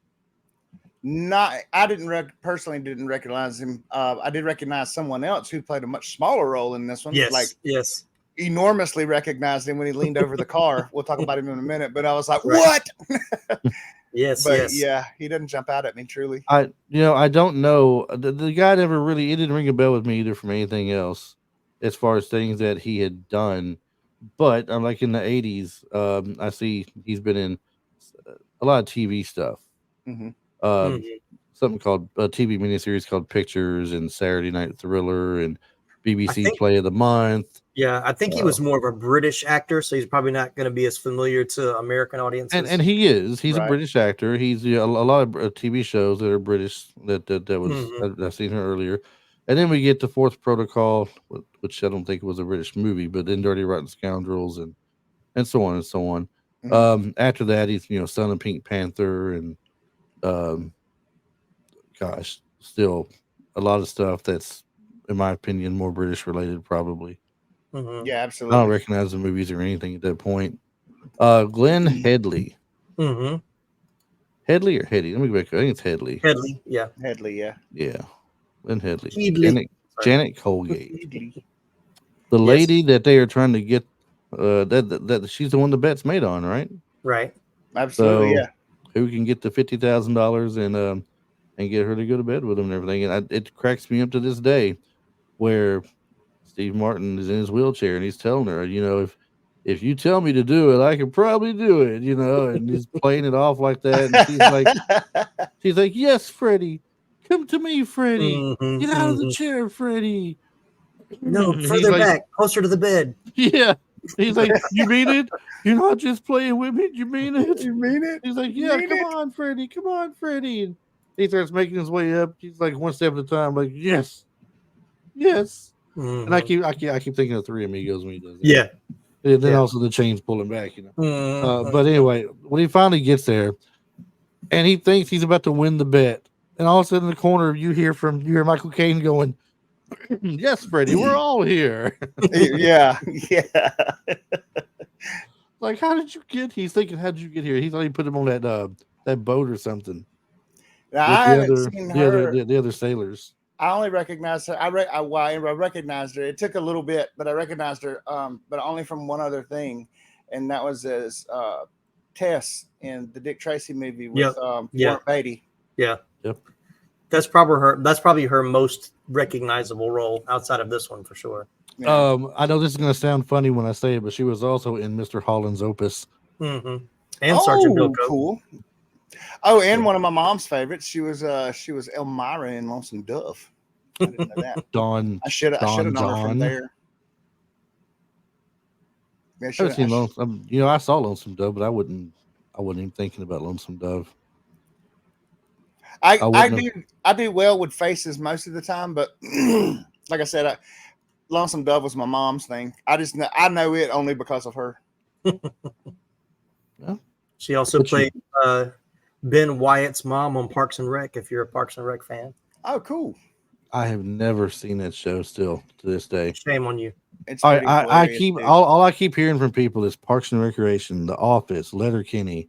Speaker 2: I personally didn't recognize him. I did recognize someone else who played a much smaller role in this one.
Speaker 3: Yes.
Speaker 2: Like
Speaker 3: yes.
Speaker 2: enormously recognized him when he leaned over the car. We'll talk about him in a minute, but I was like,
Speaker 3: Right.
Speaker 2: what?
Speaker 3: Yes.
Speaker 2: But
Speaker 3: yes.
Speaker 2: yeah, he doesn't jump out at me truly.
Speaker 1: I don't know. The guy never really, it didn't ring a bell with me either from anything else as far as things that he had done. But like in the 80s, I see he's been in a lot of TV stuff.
Speaker 2: Mhm.
Speaker 3: Mhm.
Speaker 1: Something called a TV miniseries called Pictures and Saturday Night Thriller and BBC
Speaker 3: think-
Speaker 1: Play of the Month.
Speaker 3: Yeah, I think he was more of a British actor, so he's probably not going to be as familiar to American audiences.
Speaker 1: And he is. He's
Speaker 2: Right.
Speaker 1: a British actor. He's a lot of TV shows that are British that was
Speaker 3: Mhm.
Speaker 1: I've seen her earlier. And then we get the Fourth Protocol, which I don't think was a British movie, but then Dirty Rotten Scoundrels and so on and so on.
Speaker 2: Mhm.
Speaker 1: After that, he's Son of Pink Panther and still a lot of stuff that's, in my opinion, more British related probably.
Speaker 3: Mhm.
Speaker 2: Yeah,
Speaker 1: I
Speaker 2: absolutely.
Speaker 1: don't recognize the movies or anything at that point. Glenn Headley.
Speaker 3: Mhm.
Speaker 1: Headley or Heady? Let me go back. I think it's Headley.
Speaker 3: Headley, yeah.
Speaker 2: Headley, yeah.
Speaker 1: Yeah. Glenn Headley.
Speaker 3: Headley.
Speaker 1: Janet Colgate. The lady that they are trying to get that she's the one the bet's made on, right?
Speaker 3: Right.
Speaker 2: Absolutely,
Speaker 1: So,
Speaker 2: yeah.
Speaker 1: Who can get the $50,000 and get her to go to bed with him and everything. And it cracks me up to this day where Steve Martin is in his wheelchair and he's telling her, if you tell me to do it, I can probably do it, and he's playing it off like that. And she's like, yes, Freddie, come to me, Freddie,
Speaker 3: Mhm,
Speaker 1: get out of the
Speaker 3: mhm.
Speaker 1: chair, Freddie.
Speaker 3: No,
Speaker 1: He's
Speaker 3: further
Speaker 1: like,
Speaker 3: back, closer to the bed.
Speaker 1: yeah. He's like, you mean it? You're not just playing with me. You mean it?
Speaker 2: You mean it?
Speaker 1: He's like,
Speaker 2: You
Speaker 1: yeah,
Speaker 2: mean
Speaker 1: come
Speaker 2: it?
Speaker 1: on, Freddie. Come on, Freddie. And he starts making his way up. He's like one step at a time, like, yes. Yes.
Speaker 3: Mhm.
Speaker 1: And I keep thinking of Three Amigos when he does that.
Speaker 3: Yeah.
Speaker 1: And then
Speaker 3: Yeah.
Speaker 1: also the chains pulling back,
Speaker 3: Mhm.
Speaker 1: But anyway, when he finally gets there, and he thinks he's about to win the bet, and all of a sudden in the corner you hear Michael Caine going, "Yes, Freddie, we're all here."
Speaker 2: Yeah.
Speaker 1: Like, how did you get? He's thinking, how did you get here? He thought he put him on that boat or something
Speaker 2: Now,
Speaker 1: with
Speaker 2: I haven't seen her.
Speaker 1: the other sailors.
Speaker 2: I only recognized her. I recognized her. It took a little bit, but I recognized her. But only from one other thing, and that was as Tess in the Dick Tracy movie with Warren Beatty.
Speaker 3: Yeah.
Speaker 1: Yep.
Speaker 3: That's probably her most recognizable role outside of this one for sure.
Speaker 2: Yeah.
Speaker 1: I know this is going to sound funny when I say it, but she was also in Mr. Holland's Opus.
Speaker 3: Mm-hmm. And Sergeant Bilko.
Speaker 2: Cool. Oh, and one of my mom's favorites. She was Elmira in Lonesome Dove. I didn't know that.
Speaker 1: Dawn.
Speaker 2: I should have known her from there. Yeah,
Speaker 1: I haven't seen Lonesome. I saw Lonesome Dove, but I wasn't even thinking about Lonesome Dove.
Speaker 2: I do well with faces most of the time, but like I said, Lonesome Dove was my mom's thing. I know it only because of her.
Speaker 1: Yeah.
Speaker 3: She also played Ben Wyatt's mom on Parks and Rec. If you're a Parks and Rec fan,
Speaker 2: Oh, cool!
Speaker 1: I have never seen that show still to this day.
Speaker 3: Shame on you.
Speaker 2: It's
Speaker 1: I keep all I keep hearing from people is Parks and Recreation, The Office, Letterkenny.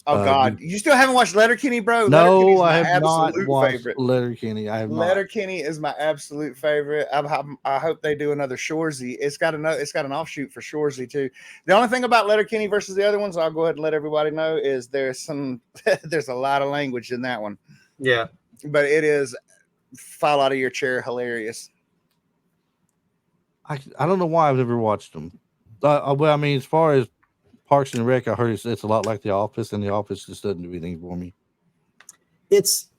Speaker 2: Oh God, you still haven't watched Letterkenny, bro?
Speaker 1: No, I have not watched Letterkenny. I have not.
Speaker 2: Letterkenny is my absolute favorite. I hope they do another Shoresy. It's got an offshoot for Shoresy too. The only thing about Letterkenny versus the other ones, I'll go ahead and let everybody know, is there's a lot of language in that one.
Speaker 3: Yeah,
Speaker 2: but it is fall out of your chair hilarious.
Speaker 1: I don't know why I've never watched them. Well, I mean, as far as Parks and Rec, I heard it's a lot like The Office, and The Office just doesn't do anything for me.
Speaker 2: It's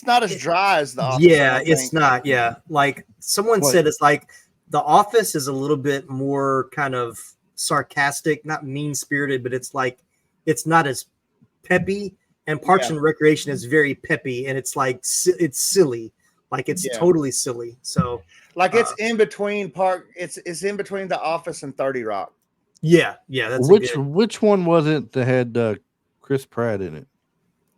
Speaker 2: not as dry as The Office.
Speaker 3: Yeah, it's not. Yeah, like someone said, it's like The Office is a little bit more kind of sarcastic, not mean spirited, but it's like it's not as peppy. And Parks and Recreation is very peppy, and it's like it's silly, like it's totally silly. So
Speaker 2: like it's in between it's in between The Office and 30 Rock.
Speaker 3: Yeah, that's
Speaker 1: which one was it that had Chris Pratt in it?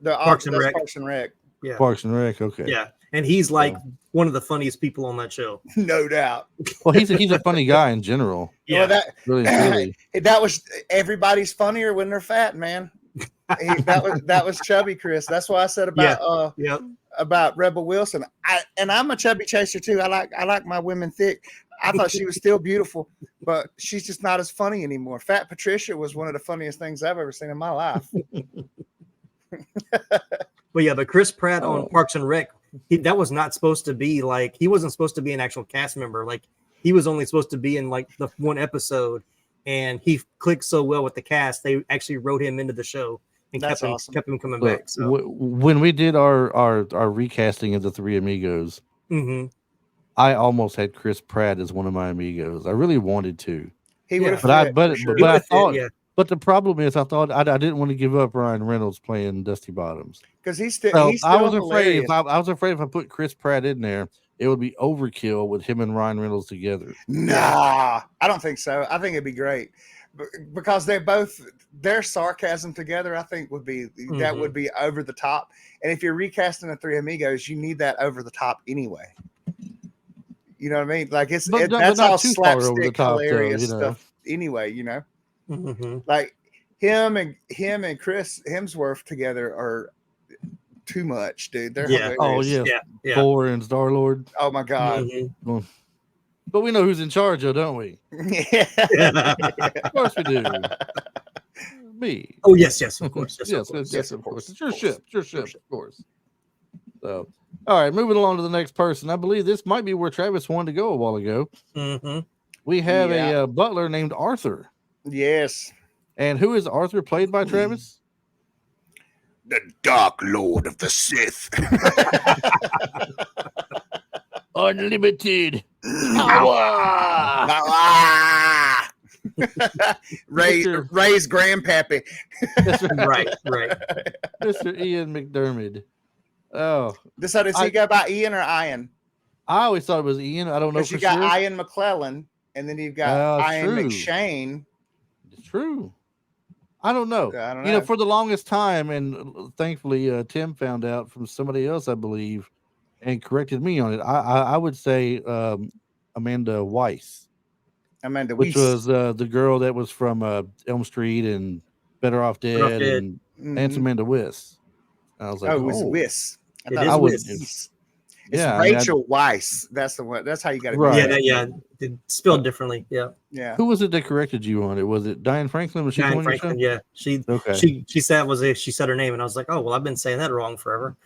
Speaker 3: Parks and Rec.
Speaker 2: Parks and Rec.
Speaker 3: Yeah,
Speaker 1: Parks and Rec. Okay.
Speaker 3: Yeah, and he's like one of the funniest people on that show,
Speaker 2: no doubt.
Speaker 1: Well, he's a funny guy in general.
Speaker 3: Yeah,
Speaker 2: well,
Speaker 1: really silly.
Speaker 2: That was everybody's funnier when they're fat, man. that was chubby Chris. That's why I said about Rebel Wilson. I'm a chubby chaser too. I like my women thick. I thought she was still beautiful, but she's just not as funny anymore. Fat Patricia was one of the funniest things I've ever seen in my life.
Speaker 3: But Chris Pratt on Parks and Rec, that was not supposed to be like, he wasn't supposed to be an actual cast member. Like he was only supposed to be in like the one episode, and he clicked so well with the cast, they actually wrote him into the show and kept him coming back. So
Speaker 1: when we did our recasting of the Three Amigos, I almost had Chris Pratt as one of my amigos. I really wanted to.
Speaker 2: He would have,
Speaker 1: but I thought. But the problem is, I thought I didn't want to give up Ryan Reynolds playing Dusty Bottoms
Speaker 2: because he's still.
Speaker 1: I was afraid if I put Chris Pratt in there, it would be overkill with him and Ryan Reynolds together.
Speaker 2: Nah, I don't think so. I think it'd be great because their sarcasm together, I think would be that would be over the top. And if you're recasting the Three Amigos, you need that over the top anyway. You know what I mean? Like that's all slapstick hilarious stuff anyway. You know. Like him and Chris Hemsworth together are too much, dude. They're hilarious.
Speaker 1: Thor and Star-Lord.
Speaker 2: Oh my God.
Speaker 1: But we know who's in charge, though, don't we? Of course we do. Me.
Speaker 3: Oh yes, of course.
Speaker 1: Yes, of course. It's your ship, of course. So, all right, moving along to the next person. I believe this might be where Travis wanted to go a while ago. We have a butler named Arthur.
Speaker 2: Yes.
Speaker 1: And who is Arthur played by, Travis?
Speaker 2: The Dark Lord of the Sith.
Speaker 1: Unlimited
Speaker 2: power. Ray's grandpappy.
Speaker 3: Right.
Speaker 1: Mr. Ian McDermott. Oh.
Speaker 2: Does he go by Ian or Ian?
Speaker 1: I always thought it was Ian. I don't know
Speaker 2: Because
Speaker 1: for
Speaker 2: you got
Speaker 1: sure.
Speaker 2: Ian McClellan, and then you've got
Speaker 1: It's
Speaker 2: Ian
Speaker 1: true.
Speaker 2: McShane.
Speaker 1: It's true. I don't know.
Speaker 2: I don't
Speaker 1: You know,
Speaker 2: know.
Speaker 1: for the longest time, and thankfully, Tim found out from somebody else, I believe, and corrected me on it. I would say Amanda Weiss,
Speaker 2: Amanda
Speaker 1: which
Speaker 2: Weiss.
Speaker 1: was the girl that was from Elm Street and Better Off Dead,
Speaker 3: Dead.
Speaker 1: and that's Amanda Weiss. And I was like,
Speaker 2: Oh, it was Weiss.
Speaker 3: It
Speaker 2: thought
Speaker 3: is
Speaker 1: I would,
Speaker 3: Weiss.
Speaker 2: Weiss. It's
Speaker 1: yeah, I mean,
Speaker 2: Rachel Weiss. That's the one. That's how you got to
Speaker 1: Right.
Speaker 3: Yeah, It's spelled differently. Yeah.
Speaker 2: Yeah.
Speaker 1: who was it that corrected you on it? Was it Diane Franklin? Was she the
Speaker 3: Diane
Speaker 1: one you
Speaker 3: Franklin.
Speaker 1: showed?
Speaker 3: Yeah.
Speaker 1: Okay.
Speaker 3: She said she said her name, and I was like, oh well, I've been saying that wrong forever.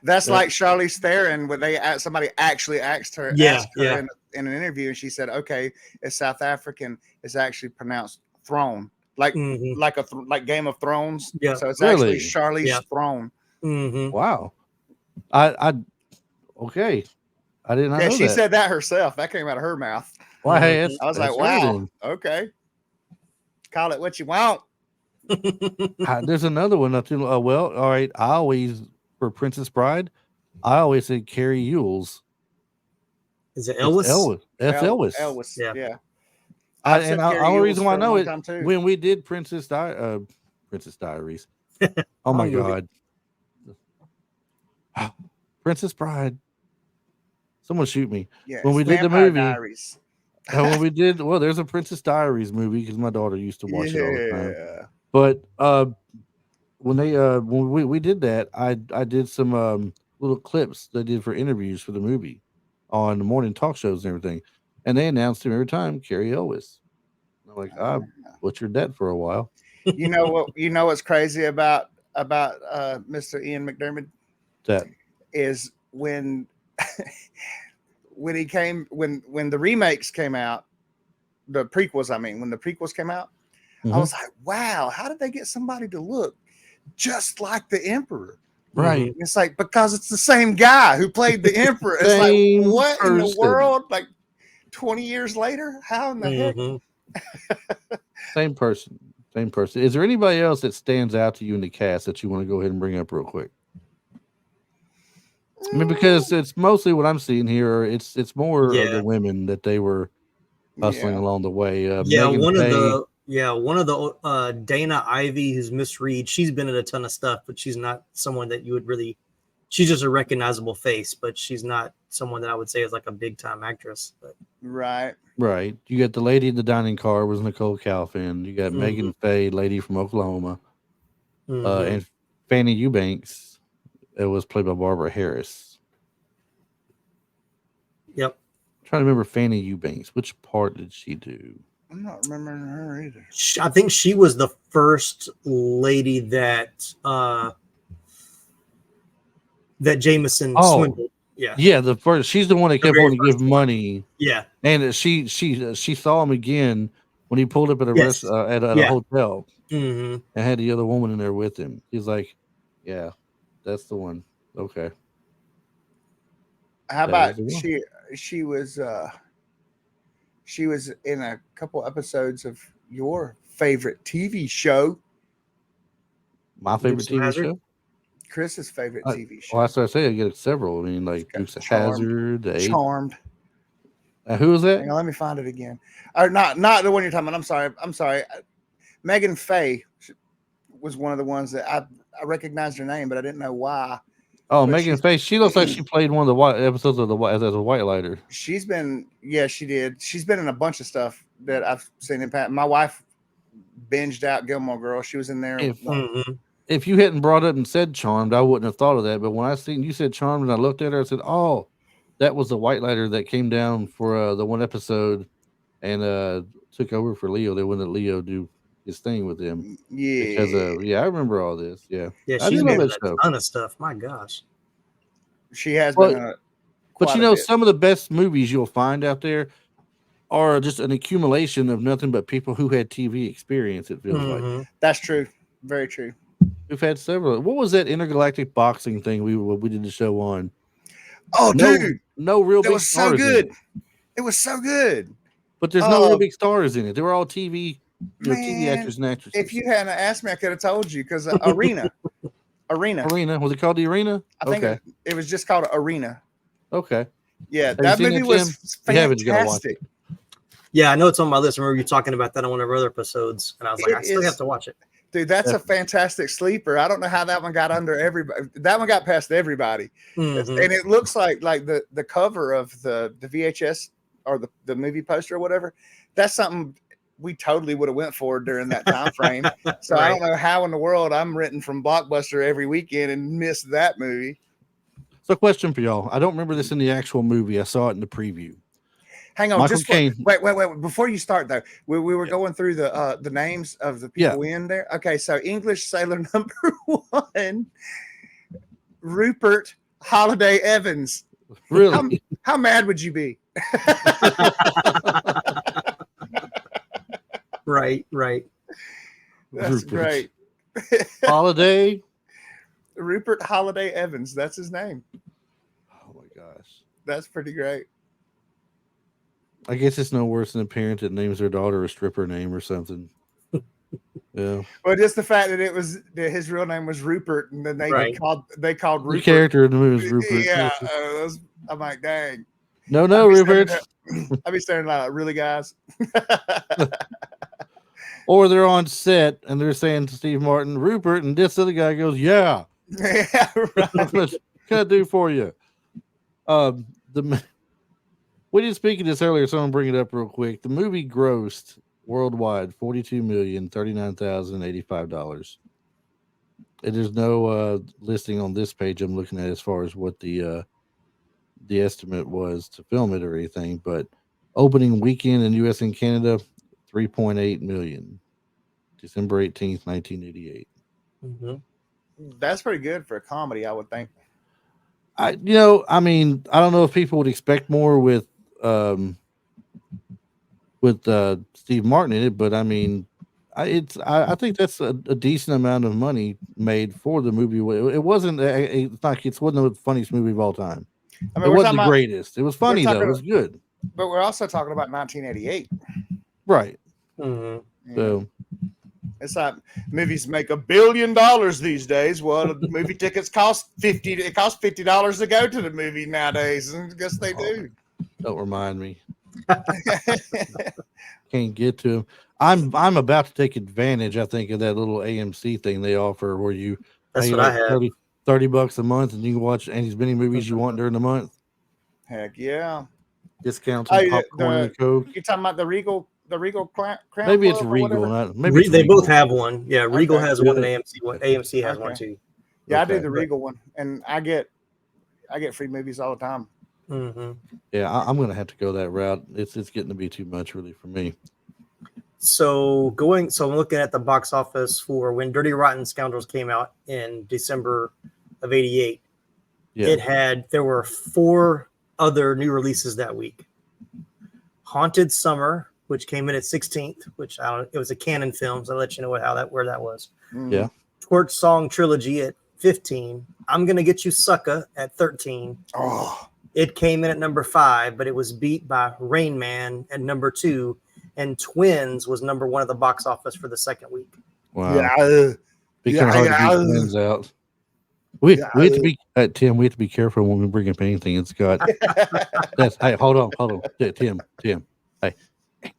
Speaker 2: That's like Charlize Theron, when somebody actually asked her in an interview, and she said, "Okay, it's South African. It's actually pronounced throne, like like Game of Thrones.
Speaker 3: Yeah.
Speaker 2: So it's
Speaker 1: Really?
Speaker 2: actually Charlize Throne.
Speaker 3: Mm-hmm.
Speaker 1: Wow. I okay. I did not
Speaker 2: Yeah,
Speaker 1: know
Speaker 2: she
Speaker 1: that.
Speaker 2: said that herself. That came out of her mouth.
Speaker 1: Well, hey, it's,
Speaker 2: I was
Speaker 1: that's
Speaker 2: like,
Speaker 1: her
Speaker 2: wow,
Speaker 1: then.
Speaker 2: okay, call it what you want.
Speaker 1: There's another one. Not too. Well, all right. I always for Princess Bride, I always said Carrie Ewells.
Speaker 3: Is it
Speaker 1: It's
Speaker 3: Elvis?
Speaker 1: Elvis. That's Elvis.
Speaker 2: Elvis.
Speaker 3: Yeah.
Speaker 2: I've said Carrie
Speaker 1: the only
Speaker 2: Ewells
Speaker 1: reason why I
Speaker 2: for a
Speaker 1: know
Speaker 2: long
Speaker 1: it
Speaker 2: time, too.
Speaker 1: when we did Princess Diaries. Oh my
Speaker 3: Long
Speaker 1: God. Princess Bride. Someone shoot me.
Speaker 2: Yeah,
Speaker 1: When we did the
Speaker 2: Vampire
Speaker 1: movie,
Speaker 2: Diaries.
Speaker 1: when we did, well, there's a Princess Diaries movie because my daughter used to watch it all the time.
Speaker 2: Yeah.
Speaker 1: But when we did that, I did some little clips they did for interviews for the movie on the morning talk shows and everything, and they announced him every time, Carrie Elwes. I'm like, I butchered that for a while.
Speaker 2: You know what? You know what's crazy about Mr. Ian McDermott
Speaker 1: That
Speaker 2: is when when the remakes came out, the prequels. I mean, when the prequels came out, I was like, wow, how did they get somebody to look just like the Emperor?
Speaker 1: right.
Speaker 2: It's like because it's the same guy who played the Emperor. It's like what in the world? Like 20 years later, how in the heck?
Speaker 1: Same person. Same person. Is there anybody else that stands out to you in the cast that you want to go ahead and bring up real quick? I mean, because it's mostly what I'm seeing here. It's more of the women that they were hustling along the way.
Speaker 3: One of the Dana Ivy, who's Miss Reed. She's been in a ton of stuff, but she's not someone that you would really. She's just a recognizable face, but she's not someone that I would say is like a big time actress. But.
Speaker 2: Right.
Speaker 1: You got the lady in the dining car was Nicole Calfin. You got Megan Faye, lady from Oklahoma, and Fannie Eubanks. It was played by Barbara Harris.
Speaker 3: Yep.
Speaker 1: I'm trying to remember Fannie Eubanks. Which part did she do?
Speaker 2: I'm not remembering her either.
Speaker 3: I think she was the first lady that Jameson swindled.
Speaker 1: Yeah, the first. She's the one that kept on to give money.
Speaker 3: Yeah,
Speaker 1: and she saw him again when he pulled up at a a hotel and had the other woman in there with him. He's like, "Yeah, that's the one." Okay.
Speaker 2: How about she was in a couple episodes of your favorite TV show.
Speaker 1: My favorite TV show.
Speaker 2: Chris's favorite TV show.
Speaker 1: Well, that's what I say. I get several. I mean, like Dukes of Hazzard,
Speaker 2: Charmed.
Speaker 1: Who was that?
Speaker 2: Hang on, let me find it again. Or not the one you're talking about. I'm sorry. Megan Faye was one of the ones that I recognized her name, but I didn't know why.
Speaker 1: Oh, Megan Faye. She looks like she played one of the white episodes of as a white lighter.
Speaker 2: She did. She's been in a bunch of stuff that I've seen in past. My wife binged out Gilmore Girls. She was in there.
Speaker 1: If you hadn't brought up and said Charmed, I wouldn't have thought of that. But when I seen you said Charmed and I looked at her, I said, "Oh, that was the white lighter that came down for the one episode and took over for Leo. They wouldn't let Leo do his thing with him."
Speaker 2: Yeah,
Speaker 1: because I remember all this. Yeah,
Speaker 3: she's been in a ton of stuff. My gosh,
Speaker 2: she has been.
Speaker 1: But you know, some of the best movies you'll find out there are just an accumulation of nothing but people who had TV experience. It feels like
Speaker 2: that's true. Very true.
Speaker 1: We've had several. What was that intergalactic boxing thing we did the show on?
Speaker 2: Oh, dude,
Speaker 1: no real big
Speaker 2: was
Speaker 1: stars.
Speaker 2: So good. It was so good.
Speaker 1: But there's no real big stars in it. They were all TV, TV actors and actresses.
Speaker 2: If you hadn't asked me, I could have told you because Arena. Arena.
Speaker 1: Arena. Was it called The Arena?
Speaker 2: I think it was just called Arena.
Speaker 1: Okay.
Speaker 2: Yeah,
Speaker 1: Have
Speaker 2: that
Speaker 1: you seen
Speaker 2: movie
Speaker 1: it,
Speaker 2: was
Speaker 1: Tim? You haven't, you gotta watch
Speaker 2: fantastic.
Speaker 3: Yeah, I know it's on my list. I remember you talking about that on one of our other episodes, and I was like,
Speaker 2: It
Speaker 3: I still
Speaker 2: is-
Speaker 3: have to watch it.
Speaker 2: Dude, that's a fantastic sleeper. I don't know how that one got under everybody. That one got past everybody.
Speaker 3: Mhm.
Speaker 2: And it looks like the cover of the VHS or the movie poster or whatever. That's something we totally would have went for during that time frame. So I
Speaker 3: Right.
Speaker 2: don't know how in the world I'm renting from Blockbuster every weekend and missed that movie.
Speaker 1: So, question for y'all. I don't remember this in the actual movie. I saw it in the preview.
Speaker 2: Hang on,
Speaker 1: Michael
Speaker 2: just
Speaker 1: Caine.
Speaker 2: wait. Before you start though, we were going through the names of the people in there. Okay, so English sailor number 1, Rupert Holiday Evans.
Speaker 1: Really?
Speaker 2: How mad would you be?
Speaker 3: Right.
Speaker 2: That's
Speaker 1: Rupert.
Speaker 2: great.
Speaker 1: Holiday.
Speaker 2: Rupert Holiday Evans. That's his name.
Speaker 1: Oh my gosh.
Speaker 2: That's pretty great.
Speaker 1: I guess it's no worse than a parent that names their daughter a stripper name or something. Yeah.
Speaker 2: Well, just the fact that his real name was Rupert, and then they
Speaker 3: Right.
Speaker 2: called
Speaker 1: The
Speaker 2: Rupert.
Speaker 1: character in the movie is Rupert.
Speaker 2: Yeah, I'm like, dang.
Speaker 1: No,
Speaker 2: I'd be
Speaker 1: Rupert.
Speaker 2: I'd be staring like, really, guys?
Speaker 1: Or they're on set and they're saying to Steve Martin, Rupert, and this other guy goes, yeah.
Speaker 2: Yeah, right.
Speaker 1: What can I do for you? We did speak of this earlier, so I'm gonna bring it up real quick. The movie grossed worldwide $42,039,085. And there's no listing on this page I'm looking at as far as what the estimate was to film it or anything, but opening weekend in US and Canada, 3.8 million. December 18th, 1988.
Speaker 3: Mhm.
Speaker 2: That's pretty good for a comedy, I would think.
Speaker 1: I don't know if people would expect more with Steve Martin in it, but I mean, I think that's a decent amount of money made for the movie. It wasn't it wasn't the funniest movie of all time.
Speaker 2: I
Speaker 1: It
Speaker 2: mean, we're
Speaker 1: wasn't
Speaker 2: talking
Speaker 1: the
Speaker 2: about,
Speaker 1: greatest. It was funny though. It
Speaker 2: talking-
Speaker 1: was good.
Speaker 2: but we're also talking about 1988.
Speaker 1: Right.
Speaker 3: Mhm.
Speaker 2: Yeah.
Speaker 1: So
Speaker 2: It's like movies make $1 billion these days. Well, the movie tickets cost $50. It costs $50 to go to the movie nowadays. And I guess they do.
Speaker 1: don't remind me. Can't get to him. I'm about to take advantage, I think, of that little AMC thing they offer where you
Speaker 3: That's
Speaker 1: pay
Speaker 3: what I
Speaker 1: like
Speaker 3: have.
Speaker 1: $30 a month and you can watch as many movies you want during the month.
Speaker 2: Heck yeah.
Speaker 1: Discounts
Speaker 2: Oh,
Speaker 1: on
Speaker 2: yeah,
Speaker 1: popcorn and Coke.
Speaker 2: You're talking about the Regal Crown
Speaker 1: Maybe it's
Speaker 2: Club or
Speaker 1: Regal.
Speaker 2: whatever?
Speaker 3: They both have one. Yeah, Regal
Speaker 2: Okay.
Speaker 3: has
Speaker 1: Do
Speaker 3: one,
Speaker 1: they?
Speaker 3: and AMC has one
Speaker 2: Okay.
Speaker 3: too.
Speaker 2: Yeah, I do
Speaker 1: Okay.
Speaker 2: the Regal one, and I get free movies all the time.
Speaker 3: Mm-hmm.
Speaker 1: Yeah, I'm gonna have to go that route. It's getting to be too much really for me.
Speaker 3: So I'm looking at the box office for when Dirty Rotten Scoundrels came out in December of '88.
Speaker 1: Yeah.
Speaker 3: There were 4 other new releases that week. Haunted Summer, which came in at 16th, which it was a Canon film, so I'll let you know where that was.
Speaker 1: Yeah.
Speaker 3: Torch Song Trilogy at 15. I'm Gonna Get You Sucker at 13.
Speaker 2: Oh,
Speaker 3: It came in at number 5, but it was beat by Rain Man at number 2, and Twins was number 1 at the box office for the second week.
Speaker 1: Wow.
Speaker 2: yeah.
Speaker 1: Be kind of hard to keep Twins out. We have to be Tim. We have to be careful when we bring up anything. It's got that's. Hey, hold on. Tim. Hey,